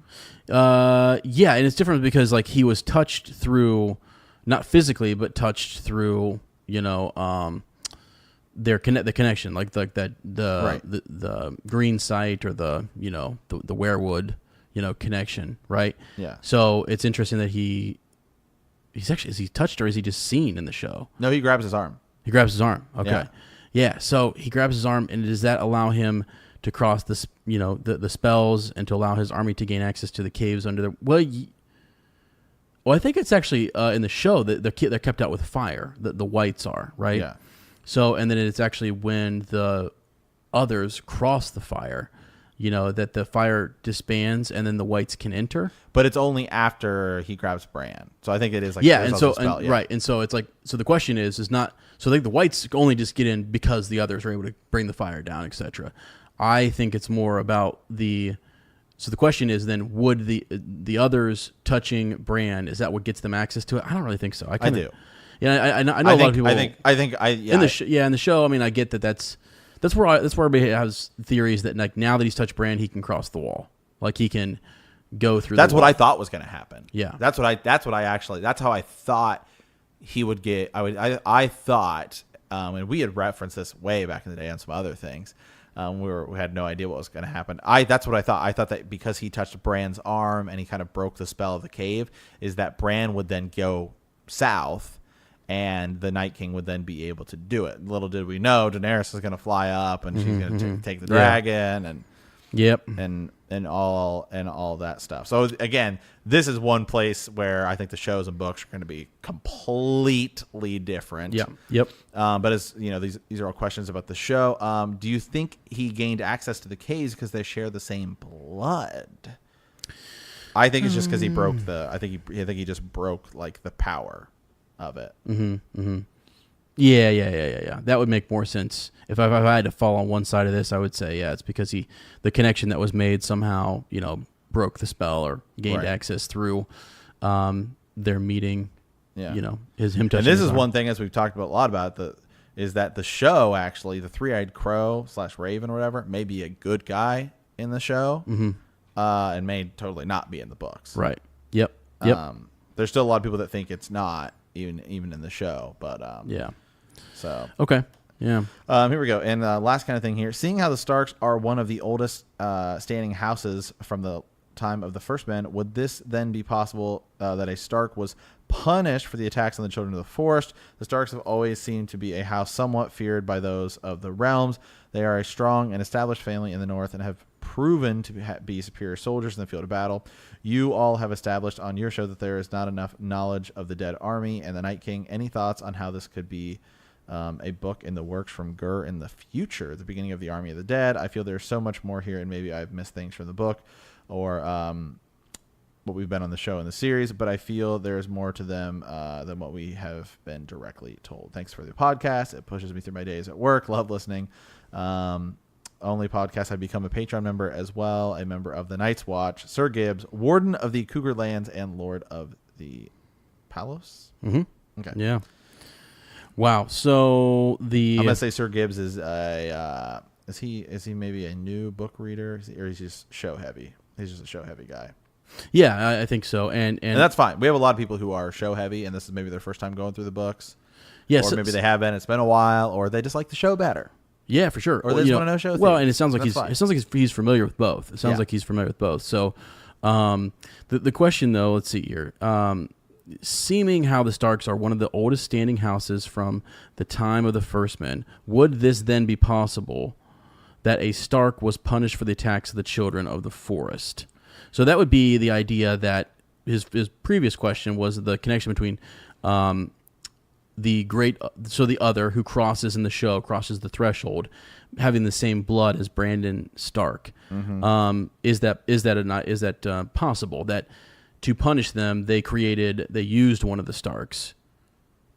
Yeah, and it's different because like he was touched through, not physically, but touched through, the connection, like the green site or the weirwood, connection, right? Yeah. So it's interesting that he's actually, is he touched or is he just seen in the show? No, he grabs his arm. He grabs his arm. Okay. Yeah. So he grabs his arm, and does that allow him to cross the spells and to allow his army to gain access to the caves under the? Well, I think it's actually in the show that they're kept out with fire. The whites are, right. Yeah. So and then it's actually when the others cross the fire, that the fire disbands and then the whites can enter. But it's only after he grabs Bran. So I think it is like right, and so it's like the question is not. So I think the whites only just get in because the others are able to bring the fire down, etc. I think it's more about the. So the question is then, would the others touching Bran, is that what gets them access to it? I don't really think so. I do. Yeah, I know a lot of people. In the show. I mean, I get that. That's where everybody has theories that like now that he's touched Bran, he can cross the wall, like he can go through. That's what I thought was going to happen. Yeah, that's how I thought he would get. I thought, and we had referenced this way back in the day on some other things. We had no idea what was going to happen. That's what I thought. I thought that because he touched Bran's arm and he kind of broke the spell of the cave, is that Bran would then go south. And the Night King would then be able to do it. Little did we know, Daenerys is going to fly up, and she's going to take the dragon, and all that stuff. So again, this is one place where I think the shows and books are going to be completely different. Yeah. Yep. But as these are all questions about the show. Do you think he gained access to the caves because they share the same blood? I think it's just because he broke I think he just broke like the power of it. Yeah. That would make more sense. If I had to fall on one side of this, I would say, it's because the connection that was made somehow, broke the spell or gained access through their meeting. Yeah. Him touching. And this is one thing, as we've talked about a lot about, is that the show actually, the Three-Eyed Crow / Raven or whatever, may be a good guy in the show, and may totally not be in the books. Right. Yep. There's still a lot of people that think it's not. Even in the show, but so okay, yeah. Here we go. And last kind of thing here, seeing how the Starks are one of the oldest standing houses from the time of the First Men, would this then be possible that a Stark was punished for the attacks on the Children of the Forest? The Starks have always seemed to be a house somewhat feared by those of the realms. They are a strong and established family in the North and have proven to be superior soldiers in the field of battle. You all have established on your show that there is not enough knowledge of the dead army and the Night King. Any thoughts on how this could be a book in the works from Gur in the future, the beginning of the Army of the Dead? I feel there's so much more here, and maybe I've missed things from the book, or what we've been on the show in the series, but I feel there's more to them than what we have been directly told. Thanks for the podcast. It pushes me through my days at work. Love listening. Only podcast. I've become a Patreon member as well, a member of the Night's Watch. Sir Gibbs, Warden of the Cougar Lands and Lord of the Palos. Mm-hmm. Okay. Yeah. Wow. So I'm gonna say Sir Gibbs is a is he maybe a new book reader, or he's just show heavy? He's just a show heavy guy. Yeah, I think so, and that's fine. We have a lot of people who are show heavy, and this is maybe their first time going through the books. Yes, or maybe they haven't. It's been a while, or they just like the show better. Yeah, for sure. Or they just want to know show. Well, and it sounds like That's he's familiar with both. It sounds like he's familiar with both. So, the question though, let's see here. Seeming how the Starks are one of the oldest standing houses from the time of the First Men, would this then be possible that a Stark was punished for the attacks of the children of the forest? So that would be the idea that his previous question was the connection between the other who crosses in the show, crosses the threshold, having the same blood as Brandon Stark. Mm-hmm. Is that possible? That to punish them, they used one of the Starks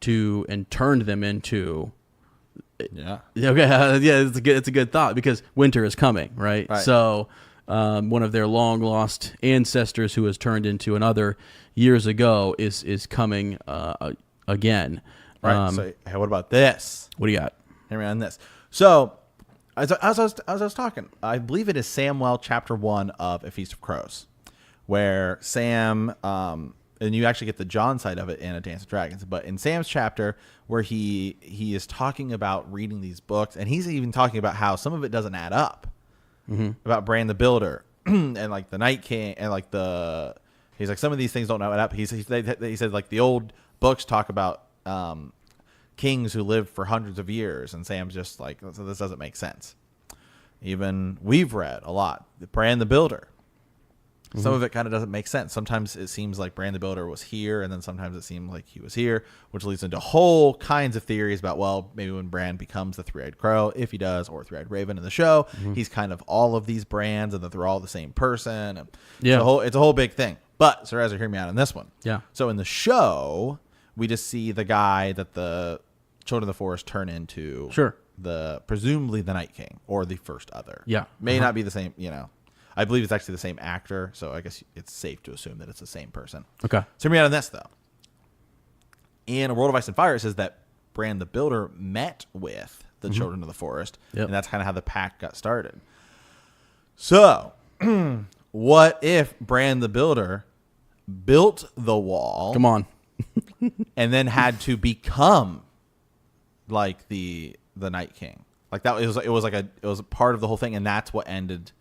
and turned them into. Yeah. Okay. Yeah. It's a good thought because winter is coming, right? So, one of their long lost ancestors who was turned into another years ago is coming again. Right. So, hey, what about this? What do you got? Hear me on this. So, as I was talking, I believe it is Samwell chapter 1 of A Feast of Crows, where Sam, and you actually get the Jon side of it in A Dance of Dragons, but in Sam's chapter where he is talking about reading these books, and he's even talking about how some of it doesn't add up, about Bran the Builder and like the Night King and like he's like some of these things don't add up. He said like the old books talk about kings who lived for hundreds of years, and Sam's just like, so this doesn't make sense. Even we've read a lot Bran the Builder. Some of it kind of doesn't make sense. Sometimes it seems like Bran the Builder was here, and then sometimes it seemed like he was here, which leads into whole kinds of theories about, well, maybe when Bran becomes the Three-Eyed Crow, if he does, or Three-Eyed Raven in the show, he's kind of all of these brands, and that they're all the same person. And it's a whole big thing. But, Sir Ezra, hear me out on this one. Yeah. So in the show, we just see the guy that the Children of the Forest turn into. Sure. Presumably the Night King, or the first other. Yeah. May not be the same, I believe it's actually the same actor, so I guess it's safe to assume that it's the same person. Okay. So hear me out on this, though. In A World of Ice and Fire, it says that Bran the Builder met with the Children of the Forest, and that's kind of how the pact got started. So, what if Bran the Builder built the wall? Come on. And then had to become like the Night King. Like that, it was a part of the whole thing, and that's what ended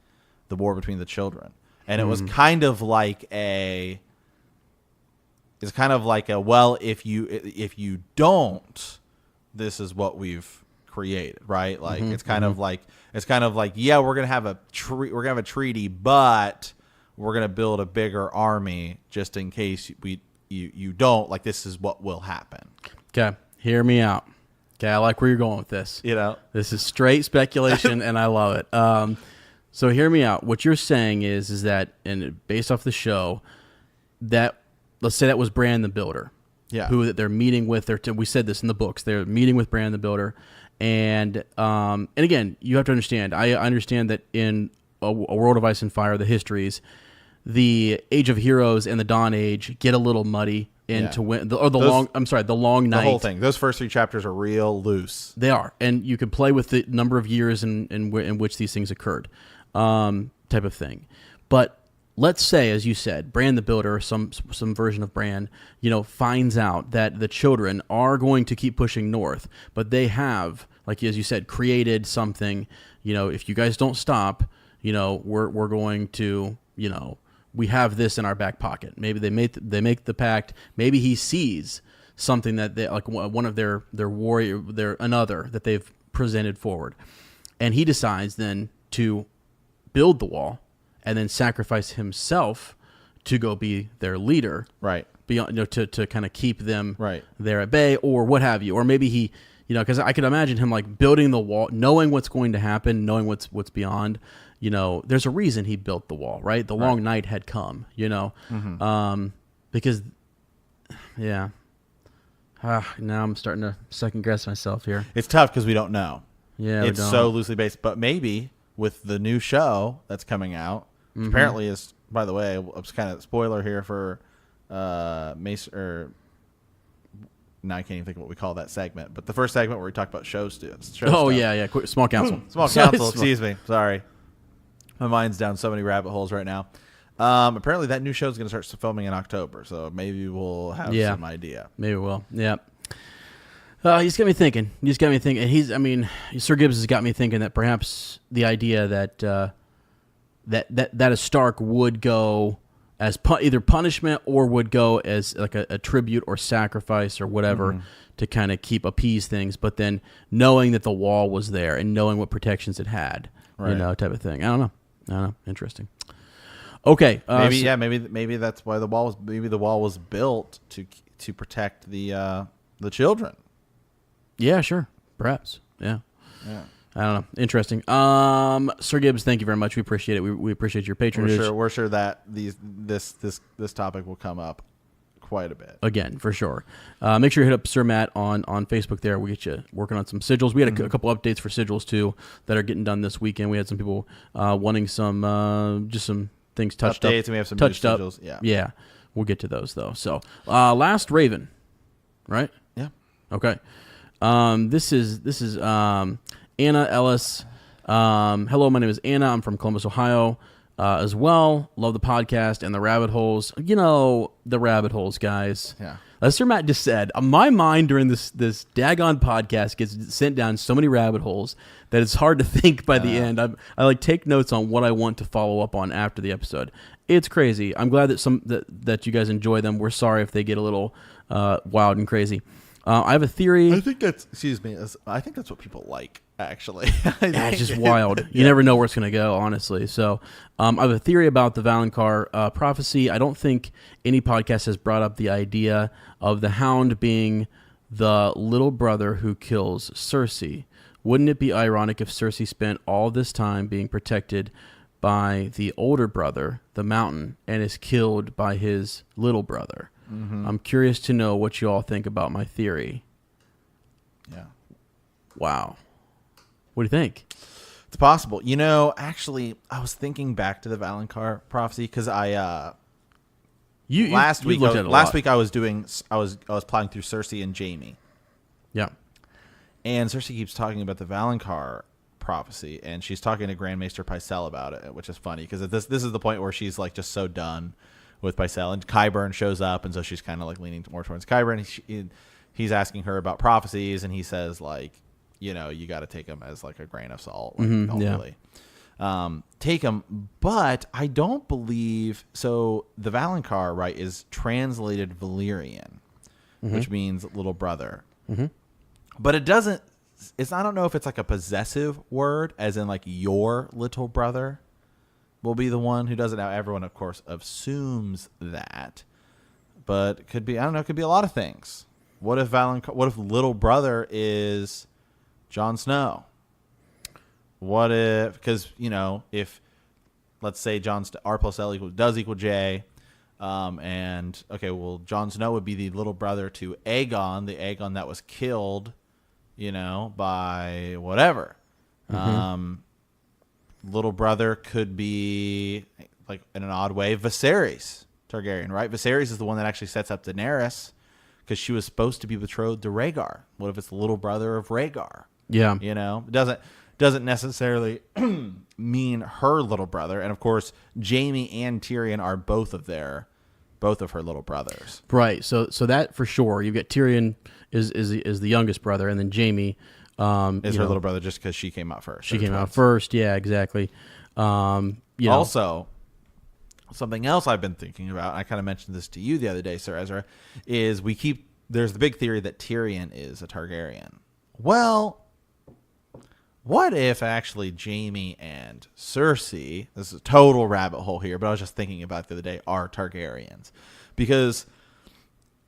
the war between the children. And it was kind of like well, if you don't, this is what we've created, right? Like it's kind of like yeah, we're gonna have a treaty, but we're gonna build a bigger army just in case you don't. Like, this is what will happen. Okay, hear me out. Okay, I like where you're going with this. This is straight speculation, and I love it. So hear me out. What you're saying is that, and based off the show, that let's say that was Bran the Builder, who they're meeting with. We said this in the books. They're meeting with Bran the Builder, and again, you have to understand. I understand that in a World of Ice and Fire, the histories, the Age of Heroes and the Dawn Age get a little muddy into the long night. The whole thing. Those first 3 chapters are real loose. They are, and you can play with the number of years in which these things occurred. Type of thing. But let's say, as you said, Bran the Builder, some version of Bran, finds out that the children are going to keep pushing north, but they have, like as you said, created something. If you guys don't stop, we're going to, we have this in our back pocket. Maybe they make the pact. Maybe he sees something that they, like one of their warrior, another that they've presented forward, and he decides then to build the wall and then sacrifice himself to go be their leader, right? Beyond, to kind of keep them right there at bay, or what have you. Or maybe he, because I could imagine him like building the wall, knowing what's going to happen, knowing what's beyond, there's a reason he built the wall, right? The long night had come, because, yeah. Now I'm starting to second guess myself here. It's tough because we don't know. Yeah, it's so loosely based, but maybe with the new show that's coming out, which apparently is, by the way, it's kind of spoiler here for Mace or. Now I can't even think of what we call that segment, but the first segment where we talk about shows. Yeah. Small council. Small council. Excuse me. Sorry, my mind's down so many rabbit holes right now. Apparently, that new show is going to start filming in October, so maybe we'll have some idea. Maybe we'll. Yeah. He's got me thinking. And Sir Gibbs has got me thinking that perhaps the idea that that a Stark would go as either punishment or would go as like a tribute or sacrifice or whatever to kind of appease things, but then knowing that the wall was there and knowing what protections it had, type of thing. I don't know. Interesting. Okay. Maybe that's why the wall was built to protect the children. Yeah, sure. Perhaps. Yeah. I don't know. Interesting. Sir Gibbs, thank you very much. We appreciate it. We appreciate your patronage. We're sure that this topic will come up quite a bit. Again, for sure. Make sure you hit up Sir Matt on Facebook there. We'll get you working on some sigils. We had a couple updates for sigils, too, that are getting done this weekend. We had some people wanting some things touched updates, up. And we have some touched new up. sigils. Yeah. We'll get to those, though. So, Last Raven, right? Yeah. Okay. This is Anna Ellis. Hello, my name is Anna. I'm from Columbus, Ohio, as well. Love the podcast and the rabbit holes. The rabbit holes, guys. Yeah. As Sir Matt just said, my mind during this daggone podcast gets sent down so many rabbit holes that it's hard to think by the end. I take notes on what I want to follow up on after the episode. It's crazy. I'm glad that that you guys enjoy them. We're sorry if they get a little wild and crazy. I have a theory. I think that's what people like, actually. It's just wild. You never know where it's going to go, honestly. So I have a theory about the Valonqar prophecy. I don't think any podcast has brought up the idea of the Hound being the little brother who kills Cersei. Wouldn't it be ironic if Cersei spent all this time being protected by the older brother, the Mountain, and is killed by his little brother? I'm curious to know what you all think about my theory. Yeah. Wow. What do you think? It's possible. Actually, I was thinking back to the Valonqar prophecy because last week I was plotting through Cersei and Jaime. Yeah. And Cersei keeps talking about the Valonqar prophecy, and she's talking to Grand Maester Pycelle about it, which is funny because this is the point where she's like just so done with Pycelle, and Qyburn shows up, and so she's kind of like leaning more towards Qyburn. He's asking her about prophecies, and he says like, you got to take them as like a grain of salt. Like, don't really take them. But I don't believe so. The Valonqar, right, is translated Valyrian, which means little brother. But it doesn't. I don't know if it's like a possessive word, as in like your little brother will be the one who does it. Now, everyone, of course, assumes that, but it could be, I don't know, it could be a lot of things. What if little brother is Jon Snow? What if, because, if, let's say R plus L does equal J, and, okay, well, Jon Snow would be the little brother to Aegon, the Aegon that was killed, by whatever. Little brother could be, like, in an odd way, Viserys Targaryen, right? Viserys is the one that actually sets up Daenerys because she was supposed to be betrothed to Rhaegar. What if it's the little brother of Rhaegar? Yeah. It doesn't necessarily mean her little brother. And, of course, Jaime and Tyrion are both of her little brothers. Right. So that for sure. You've got Tyrion is the youngest brother, and then Jaime is her little brother just because she came out first. She came out first. Yeah, exactly. Also, something else I've been thinking about, I kind of mentioned this to you the other day, Sir Ezra, is there's the big theory that Tyrion is a Targaryen. Well, what if actually Jaime and Cersei, this is a total rabbit hole here, but I was just thinking about it the other day, are Targaryens? Because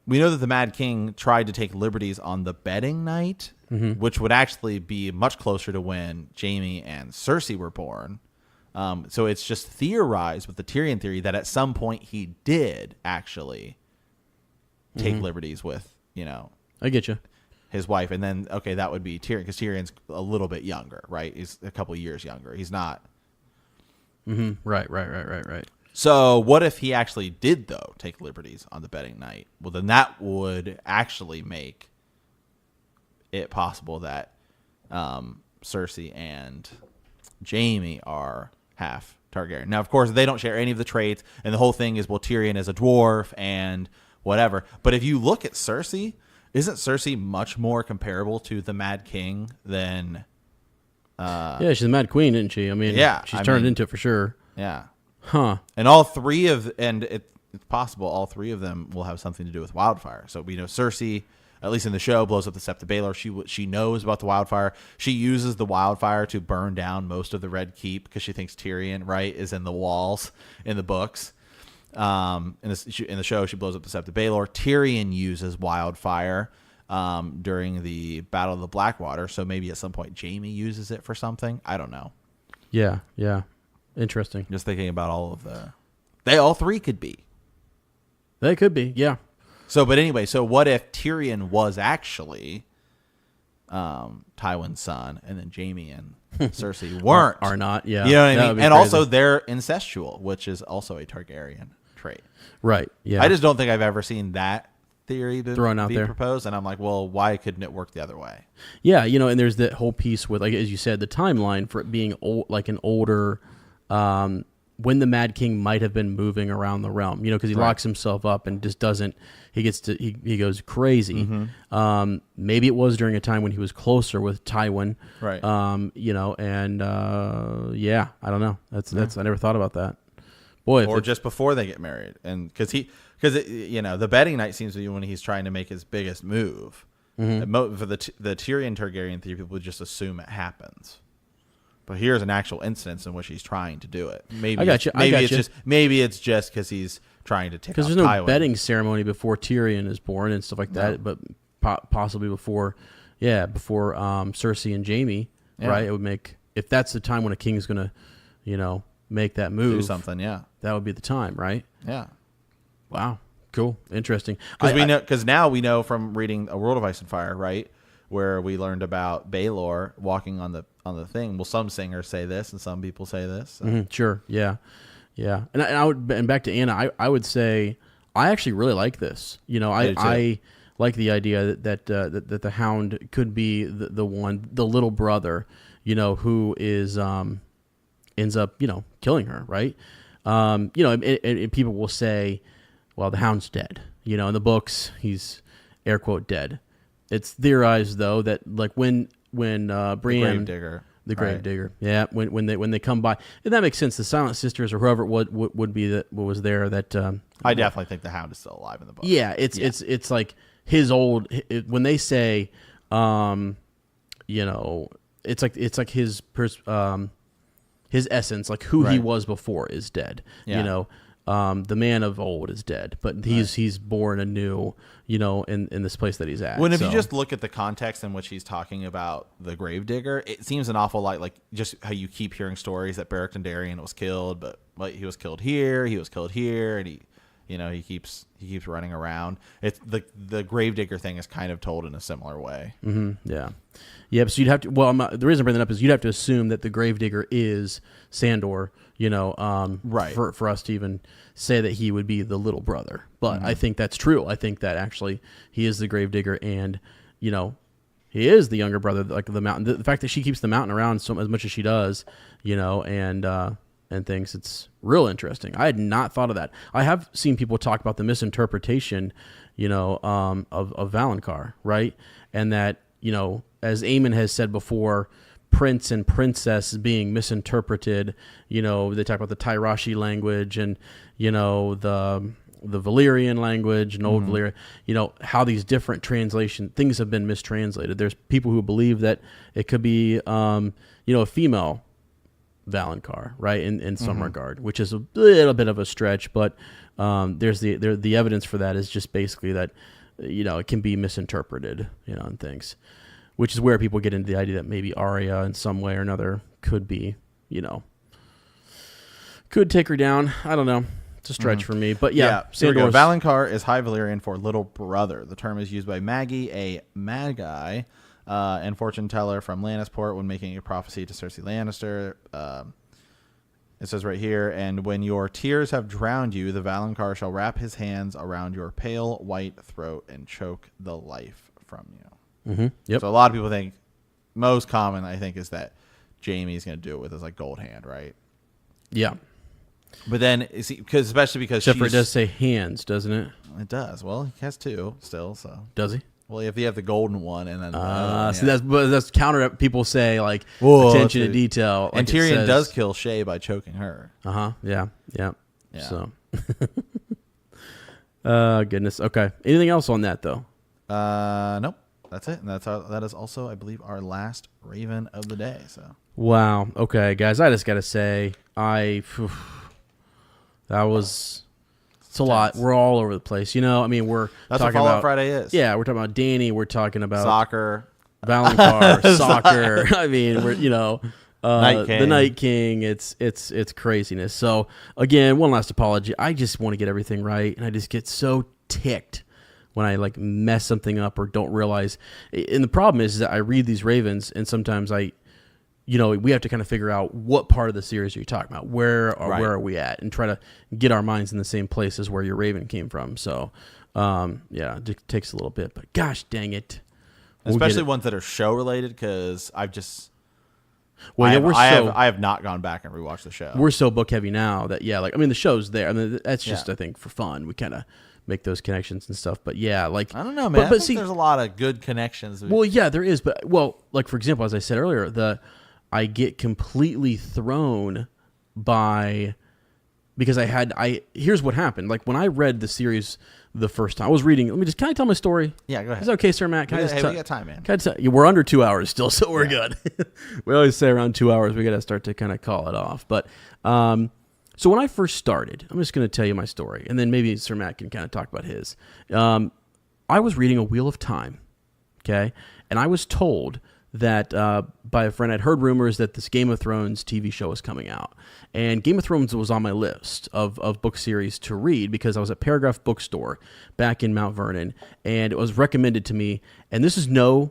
we know that the Mad King tried to take liberties on the bedding night, which would actually be much closer to when Jaime and Cersei were born. So it's just theorized with the Tyrion theory that at some point he did actually take liberties with, I get you. his wife. And then, okay, that would be Tyrion, because Tyrion's a little bit younger, right? He's a couple years younger. He's not. Right. So what if he actually did, though, take liberties on the betting night? Well, then that would actually make it possible that Cersei and Jaime are half Targaryen. Now, of course, they don't share any of the traits, and the whole thing is, well, Tyrion is a dwarf and whatever. But if you look at Cersei, isn't Cersei much more comparable to the Mad King than... yeah, she's the Mad Queen, isn't she? I mean, she's turned into it for sure. Yeah. Huh. And all three of... And it's possible all three of them will have something to do with wildfire. So we know Cersei, at least in the show, blows up the Sept of Baelor. She knows about the wildfire. She uses the wildfire to burn down most of the Red Keep because she thinks Tyrion, right, is in the walls in the books. In the show, she blows up the Sept of Baelor. Tyrion uses wildfire during the Battle of the Blackwater. So maybe at some point Jaime uses it for something. I don't know. Yeah. Interesting. Just thinking about all of they all three could be. They could be, yeah. So, but anyway, so what if Tyrion was actually Tywin's son, and then Jaime and Cersei weren't? Are not, yeah. You know what I mean? And crazy. also they're incestual, which is also a Targaryen trait. Right, yeah. I just don't think I've ever seen that theory thrown out there proposed, and I'm like, well, why couldn't it work the other way? Yeah, and there's that whole piece with, like, as you said, the timeline for it being like an older... when the Mad King might have been moving around the realm, because he locks himself up and just doesn't. He goes crazy. Maybe it was during a time when he was closer with Tywin, right? Yeah, I don't know. That's I never thought about that. Boy, or just before they get married, and because the betting night seems to be when he's trying to make his biggest move. For the Tyrion Targaryen theory, people would just assume it happens. But here's an actual instance in which he's trying to do it. Maybe I got you. Maybe it's just because he's trying to tick off Tywin. Because there's no betting ceremony before Tyrion is born and stuff like that. But possibly before Cersei and Jaime, right? It would make, if that's the time when a king is going to, make that move, do something. Yeah, that would be the time, right? Yeah. Wow. Cool. Interesting. Because now we know from reading A World of Ice and Fire, right, where we learned about Baelor walking on the thing. Well, some singers say this, and some people say this. So. Sure, yeah. And back to Anna, I would say I actually really like this. I like the idea that the Hound could be the little brother, who is ends up killing her, right? And people will say, well, the Hound's dead. In the books, he's air quote dead. It's theorized though that like when Brienne, the Gravedigger, yeah, when they come by, and that makes sense. The Silent Sisters or whoever would be that was there. That I definitely think the Hound is still alive in the book. Yeah, it's like his old when they say, it's like his essence, like who he was before, is dead. Yeah. The man of old is dead, but he's born anew, in this place that he's at. When if you just look at the context in which he's talking about the Gravedigger, it seems an awful lot like just how you keep hearing stories that Beric Dondarrion was killed, but he was killed here, and he keeps running around. It's the Gravedigger thing is kind of told in a similar way. Yeah. Yep. So you'd have to. Well, the reason I bring that up is you'd have to assume that the Gravedigger is Sandor. Right. For us to even say that he would be the little brother, but I think that's true. I think that actually he is the Gravedigger, and he is the younger brother, like the mountain. The fact that she keeps the mountain around so as much as she does, and things, it's real interesting. I had not thought of that. I have seen people talk about the misinterpretation, of Valonqar, right, and that as Aemon has said before, prince and princess being misinterpreted. They talk about the Tyrashi language and the Valyrian language and Old Valyrian. How these different things have been mistranslated. There's people who believe that it could be a female Valonqar, right, in some regard, which is a little bit of a stretch, but there's the evidence for that is just basically that it can be misinterpreted, and things. Which is where people get into the idea that maybe Arya in some way or another could be, Could take her down. I don't know. It's a stretch for me. But yeah, Sandor's. Valonqar is High Valyrian for little brother. The term is used by Maggie, a Magi, and fortune teller from Lannisport when making a prophecy to Cersei Lannister. It says right here, and when your tears have drowned you, the Valonqar shall wrap his hands around your pale white throat and choke the life from you. Mm-hmm. Yep. So a lot of people think, most common, I think, is that Jaime's going to do it with his like gold hand, right? Yeah. But then, especially because except for it does say hands, doesn't it? It does. Well, he has two still. So does he? Well, if you have the golden one, and then so that's counter. People say like attention to detail. And like Tyrion does kill Shay by choking her. Yeah. So, goodness. Okay. Anything else on that though? Nope. That's it. And that is also, I believe, our last Raven of the day. So. Wow. Okay, guys. I just gotta say, it's a lot. We're all over the place. You know, I mean, we're that's talking what Fallout about Friday is. Yeah, we're talking about Danny. We're talking about soccer, Valonqar, soccer. I mean, we're the Night King. It's craziness. So again, one last apology. I just want to get everything right, and I just get so ticked when I like mess something up or don't realize. And the problem is that I read these Ravens, and sometimes we have to kind of figure out what part of the series are you talking about, where are we at, and try to get our minds in the same place as where your Raven came from. So, it takes a little bit, but gosh dang it. Especially ones that are show related, because I have not gone back and rewatched the show. We're so book heavy now that, the show's there. I mean, that's just, I think, for fun. We kind of make those connections and stuff. But yeah, I don't know, man. But see, there's a lot of good connections. Well, yeah, there is. But, for example, as I said earlier, I get completely thrown because here's what happened. Like when I read the series the first time, I was reading. Can I tell my story? Yeah, go ahead. Is that okay, Sir Matt? We got time, man. Can I tell you? We're under 2 hours still, so we're good. We always say around 2 hours, we got to start to kind of call it off. But, so when I first started, I'm just going to tell you my story, and then maybe Sir Matt can kind of talk about his. I was reading A Wheel of Time, okay? And I was told that by a friend, I'd heard rumors that this Game of Thrones TV show was coming out. And Game of Thrones was on my list of book series to read because I was at Paragraph Bookstore back in Mount Vernon, and it was recommended to me. And this is no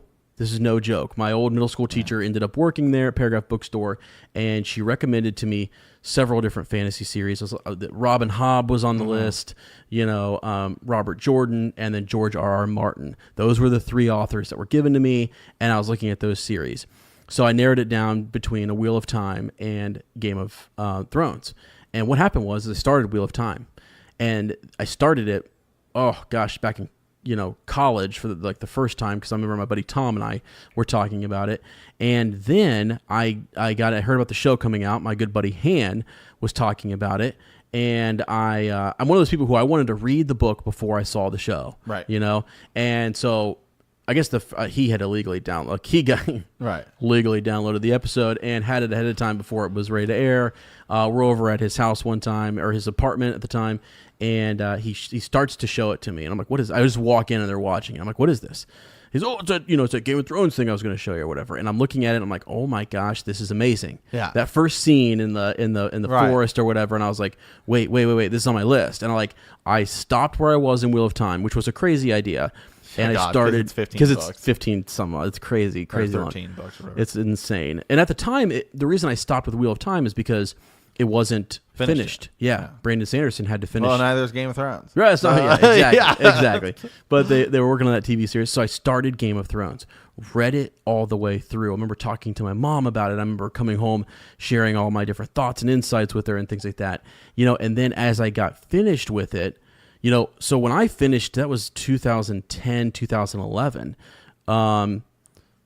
joke. My old middle school teacher ended up working there at Paragraph Bookstore, and she recommended to me several different fantasy series. Robin Hobb was on the list, Robert Jordan, and then George R.R. Martin. Those were the three authors that were given to me, and I was looking at those series. So I narrowed it down between A Wheel of Time and Game of Thrones. And what happened was I started Wheel of Time, and I started it, back in college for the first time, because I remember my buddy Tom and I were talking about it. And then I heard about the show coming out. My good buddy Han was talking about it. And I'm one of those people who I wanted to read the book before I saw the show. Right. And so I guess he had illegally downloaded. He got legally downloaded the episode and had it ahead of time before it was ready to air. We're over at his house one time, or his apartment at the time, and he starts to show it to me, and I'm like, "What is?" I just walk in and they're watching. I'm like, "What is this?" He's, it's a Game of Thrones thing I was going to show you or whatever. And I'm looking at it, and I'm like, "Oh my gosh, this is amazing!" Yeah. That first scene in the forest or whatever, and I was like, "Wait, this is on my list." And I stopped where I was in Wheel of Time, which was a crazy idea. And I started because it's 15 some. It's crazy 13 long. books. Or whatever. It's insane. And at the time, the reason I stopped with Wheel of Time is because it wasn't finished. Yeah, Brandon Sanderson had to finish. Well, neither is Game of Thrones. Right, exactly. But they were working on that TV series, so I started Game of Thrones, read it all the way through. I remember talking to my mom about it. I remember coming home, sharing all my different thoughts and insights with her and things like that. And then as I got finished with it, so when I finished, that was 2010, 2011.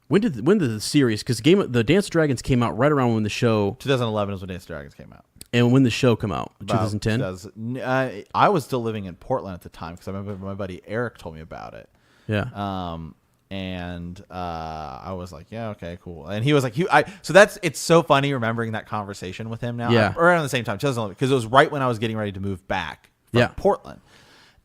When did the series? Because the Dance of Dragons came out right around when the show. 2011 is when Dance of Dragons came out. And when the show came out, 2010. I was still living in Portland at the time because I remember my buddy Eric told me about it. Yeah. And I was like, yeah, okay, cool. And he was like, it's so funny remembering that conversation with him now. Yeah. Around the same time, 2011, because it was right when I was getting ready to move back from Portland.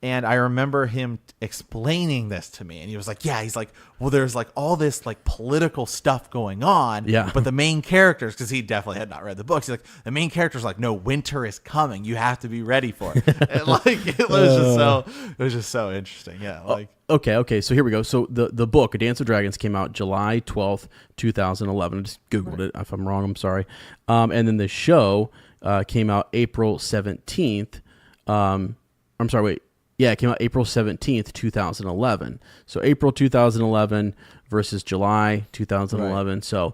And I remember him explaining this to me, and he was like, yeah, he's like, well, there's like all this like political stuff going on, but the main characters, because he definitely had not read the books, he's like, the main characters like, no, winter is coming, you have to be ready for it. And like it was just so interesting. Yeah. Like okay, so here we go. So the book, A Dance of Dragons, came out July 12th, 2011. I just Googled it. If I'm wrong, I'm sorry. And then the show came out April 17th. I'm sorry, wait. Yeah, it came out April 17th, 2011. So April 2011 versus July 2011. Right. So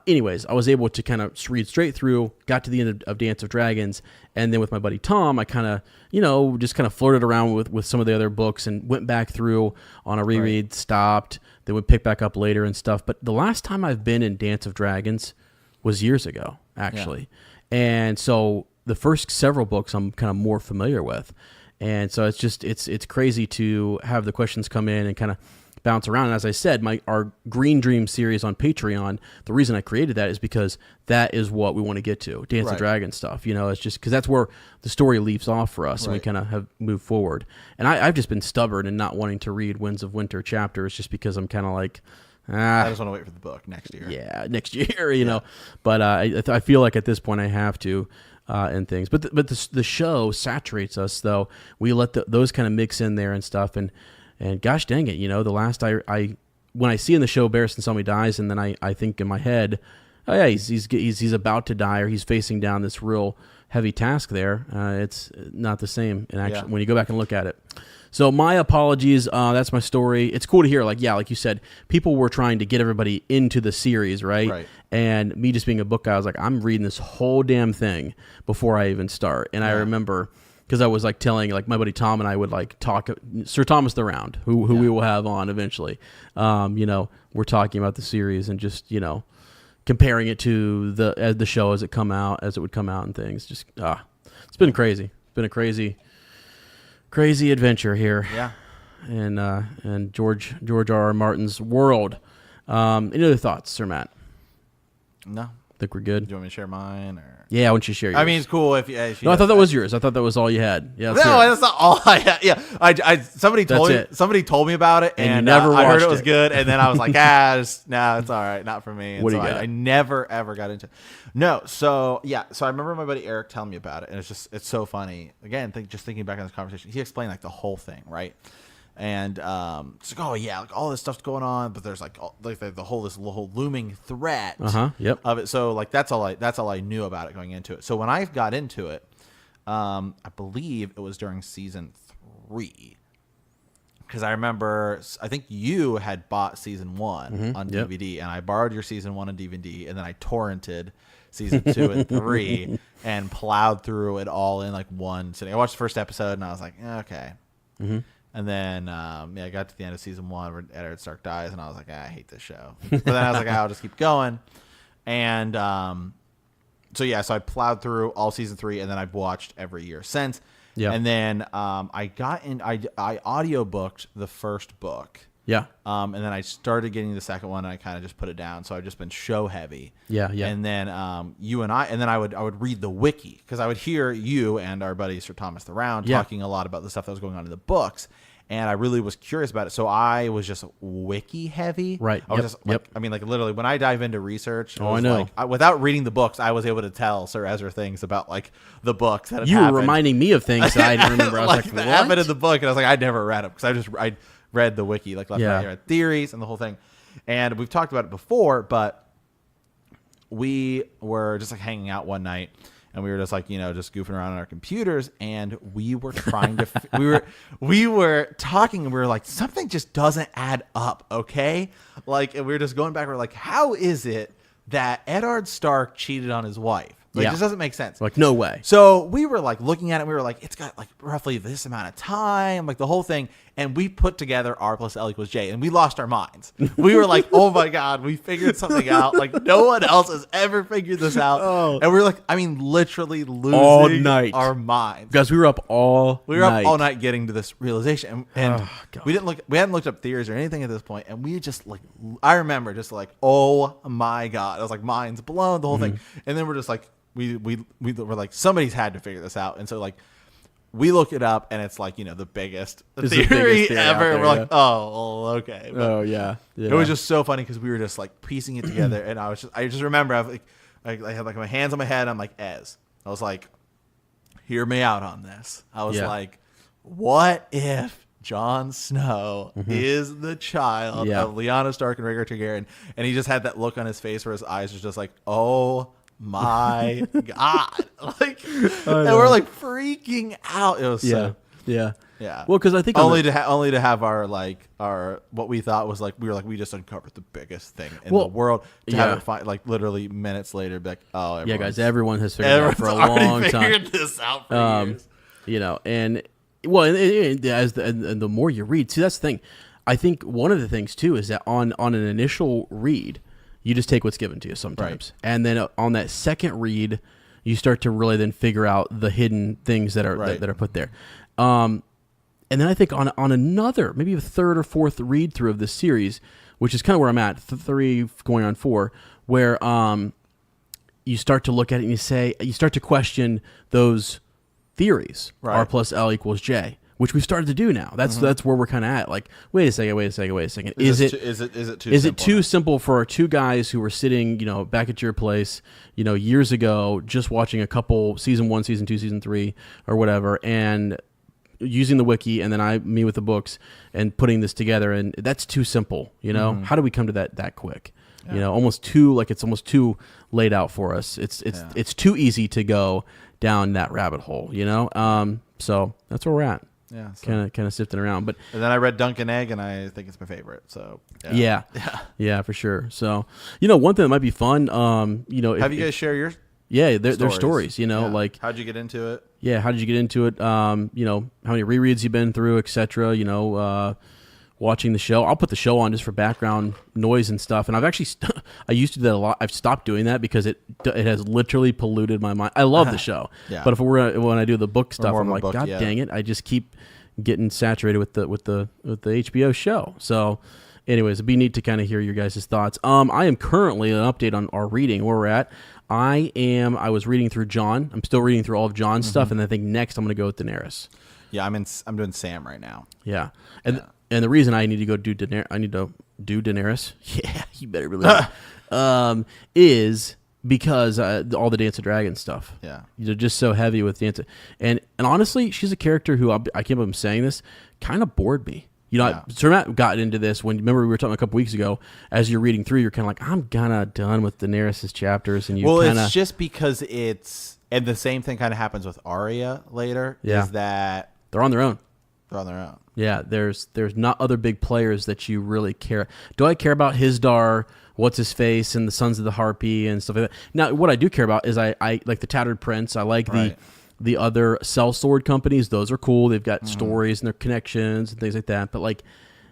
anyways, I was able to kind of read straight through, got to the end of Dance of Dragons, and then with my buddy Tom, I kind of, just kind of flirted around with some of the other books and went back through on a reread, stopped, then would pick back up later and stuff. But the last time I've been in Dance of Dragons was years ago, actually. Yeah. And so the first several books I'm kind of more familiar with. And so it's crazy to have the questions come in and kind of bounce around. And as I said, our Green Dream series on Patreon, the reason I created that is because that is what we want to get to, Dance of Dragons stuff. It's just because that's where the story leaves off for us, and we kind of have moved forward. And I've just been stubborn and not wanting to read Winds of Winter chapters just because I'm kind of like, I just want to wait for the book next year. Yeah, next year, you know. But I feel like at this point I have to. And things, but the show saturates us, though. We let those kind of mix in there and stuff, and gosh dang it, the last I when I see in the show Barristan Selmy dies, and then I think in my head, oh yeah, he's about to die, or he's facing down this real heavy task there. It's not the same, and actually when you go back and look at it. So my apologies. That's my story. It's cool to hear. Like you said, people were trying to get everybody into the series, right? And me just being a book guy, I was like, I'm reading this whole damn thing before I even start. And I remember because I was like telling like my buddy Tom and I would like talk Sir Thomas the Round, who we will have on eventually. We're talking about the series and just comparing it to the show as it would come out and things. Just it's been crazy. It's been a crazy adventure here. Yeah. And George R.R. Martin's world. Any other thoughts, Sir Matt? No. Think we're good? Do you want me to share mine? Or? Yeah, I want you to share yours. I mean, it's cool if you no, I thought that was yours. I thought that was all you had. Yeah. No, that's not all I had. Yeah. Somebody told me about it, and you never I heard it watched was good, and then I was like, it's all right, not for me. And what do you got? I never ever got into it. No, so I remember my buddy Eric telling me about it, and it's so funny. Again, just thinking back on this conversation, he explained like the whole thing, right? And it's like, oh yeah, like all this stuff's going on, but there's like the whole looming threat of it. So like that's all I knew about it going into it. So when I got into it, I believe it was during season 3, because I remember I think you had bought season 1 on DVD, and I borrowed your season 1 on DVD, and then I torrented season 2 and 3 and plowed through it all in like one sitting. I watched the first episode and I was like, okay. And then, I got to the end of season 1 where Eddard Stark dies, and I was like, I hate this show. But then I was like, I'll just keep going. And so I plowed through all season 3, and then I've watched every year since. Yeah. And then I audiobooked the first book. Yeah. And then I started getting the second one, and I kind of just put it down. So I've just been show heavy. Yeah. And then I would read the wiki, because I would hear you and our buddy Sir Thomas the Round talking a lot about the stuff that was going on in the books. And I really was curious about it. So I was just wiki heavy. Right. I was I mean, like literally when I dive into research, I know. Like, without reading the books, I was able to tell Sir Ezra things about like the books that had you happened. were reminding me of things that I didn't remember. I was like, that what happened in the book? And I was like, I'd never read them, because I read the wiki, like left right, read theories and the whole thing. And we've talked about it before, but we were just like hanging out one night, and we were just like, just goofing around on our computers, and we were trying to we were talking, and we were like, something just doesn't add up, okay? Like, and we were just going back, we're like, how is it that Eddard Stark cheated on his wife? Like, it just doesn't make sense. Like, no way. So we were like looking at it, and we were like, it's got like roughly this amount of time, like the whole thing. And we put together R plus L equals J, and we lost our minds. We were like, oh my God, we figured something out. Like, no one else has ever figured this out. And we were like, I mean, literally losing all night. Our minds. Guys, we were up all night getting to this realization. And we hadn't looked up theories or anything at this point. And we just like, I remember just like, oh my God. I was like, minds blown, the whole thing. And then we're just like, we were like, somebody's had to figure this out. And so like, we look it up, and it's like, the biggest It's theory, the biggest theory ever. out there, We're like, oh, okay. But Oh yeah. it was just so funny because we were just like piecing it together, and I just remember I had like my hands on my head. I'm like, Ez. I was like, hear me out on this. I was like, what if Jon Snow is the child of Lyanna Stark and Rhaegar Targaryen? And he just had that look on his face where his eyes was just like, oh my God. Like, and we're like freaking out. It was so, yeah. Well, because I think only to have our what we thought was like, we just uncovered the biggest thing in the world, to have it find like literally minutes later be like, oh yeah, guys, everyone has figured it out for a long time. Figured this out for years. And the more you read, see, that's the thing. I think one of the things too is that on an initial read, you just take what's given to you sometimes, and then on that second read, you start to really then figure out the hidden things that are that are put there. And then I think on another, maybe a third or fourth read through of this series, which is kind of where I'm at, 3 going on 4, where you start to look at it and you start to question those theories, R plus L equals J, which we've started to do now. That's where we're kind of at. Like, wait a second. Is it too simple for 2 guys who were sitting, back at your place, years ago, just watching a couple season 1, season 2, season 3, or whatever, and using the wiki, and then me with the books and putting this together, and that's too simple. How do we come to that quick? Yeah. Almost too it's almost too laid out for us. It's too easy to go down that rabbit hole. So that's where we're at. Yeah, so. kind of sifting around, but and then I read Dunk and Egg, and I think it's my favorite. So yeah, for sure. So one thing that might be fun. Have you guys share your? Yeah, their stories. Like how'd you get into it? Yeah, how did you get into it? How many rereads you've been through, etc. Watching the show. I'll put the show on just for background noise and stuff. And I've actually, I used to do that a lot. I've stopped doing that because it has literally polluted my mind. I love the show, but when I do the book stuff, I'm like, God dang it! I just keep getting saturated with the HBO show. So, anyways, it'd be neat to kind of hear your guys' thoughts. I am currently an update on our reading, where we're at. I was reading through John. I'm still reading through all of John's stuff, and I think next I'm going to go with Daenerys. Yeah, I'm doing Sam right now. Yeah, and the reason I need to go do Daenerys. Yeah, you better believe it. Is because all the Dance of Dragons stuff. Yeah, you're just so heavy with Dance and honestly, she's a character who I can't believe I'm saying this, kind of bored me. Sir Matt got into this remember we were talking a couple weeks ago. As you're reading through, you're kind of like, I'm kind of done with Daenerys' chapters, and it's just because and the same thing kind of happens with Arya later. Yeah, is that they're on their own. Yeah, there's not other big players that you really care. Do I care about Hizdar, what's his face, and the Sons of the Harpy and stuff like that? Now, what I do care about is I like the Tattered Prince. I like the other sellsword companies. Those are cool. They've got stories and their connections and things like that. But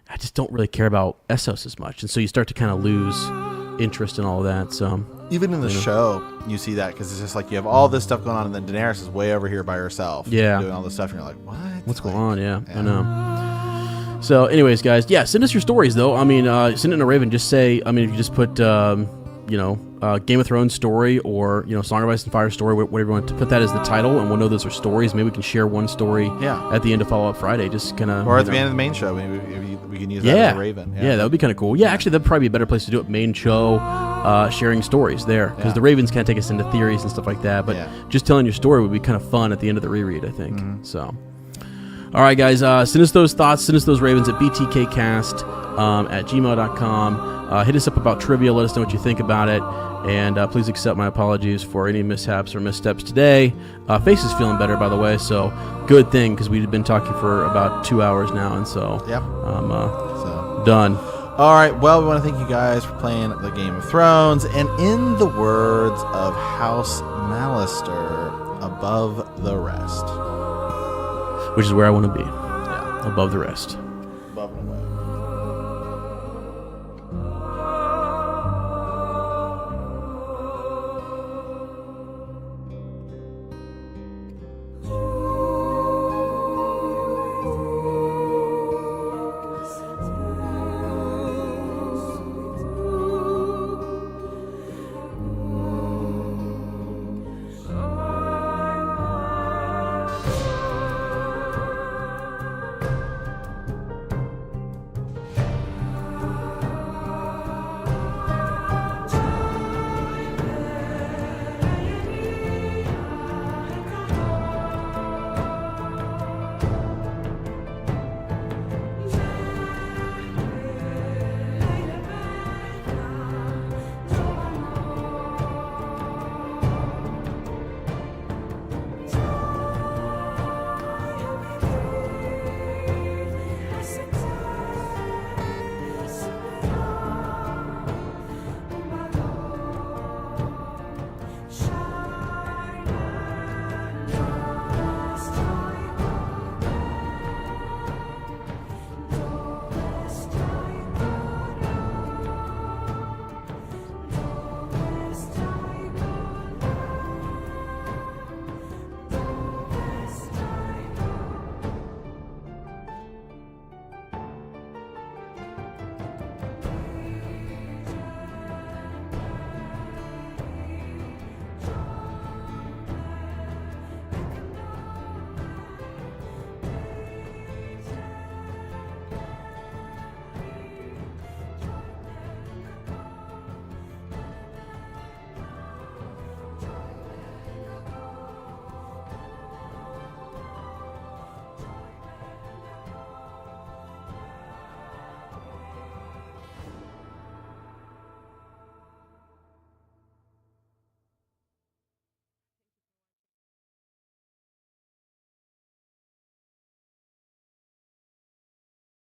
I just don't really care about Essos as much, and so you start to kind of lose interest in all of that. So even in the show, you see that because it's just like you have all this stuff going on, and then Daenerys is way over here by herself, doing all this stuff, and you're like, what? What's going on? Yeah, I know. So, anyways, guys, send us your stories though. I mean, send it in a Raven. Just say, if you just put, Game of Thrones story or Song of Ice and Fire story, whatever you want to put that as the title, and we'll know those are stories. Maybe we can share one story at the end of Follow Up Friday, just kind of, or at the end of the main show. Maybe we can use that as a Raven. Yeah, that would be kind of cool. Yeah, actually, that'd probably be a better place to do it. Main show, sharing stories there, because the Ravens kind of take us into theories and stuff like that. But just telling your story would be kind of fun at the end of the reread, I think. So, all right, guys, send us those thoughts. Send us those Ravens at btkcast at gmail.com. Hit us up about trivia. Let us know what you think about it. And please accept my apologies for any mishaps or missteps today. Face is feeling better, by the way, so good thing, because we've been talking for about 2 hours now, and so I'm done. All right, well, we want to thank you guys for playing the Game of Thrones, and in the words of House Mallister, above the rest. Which is where I want to be. Yeah. Above the rest. Above and away.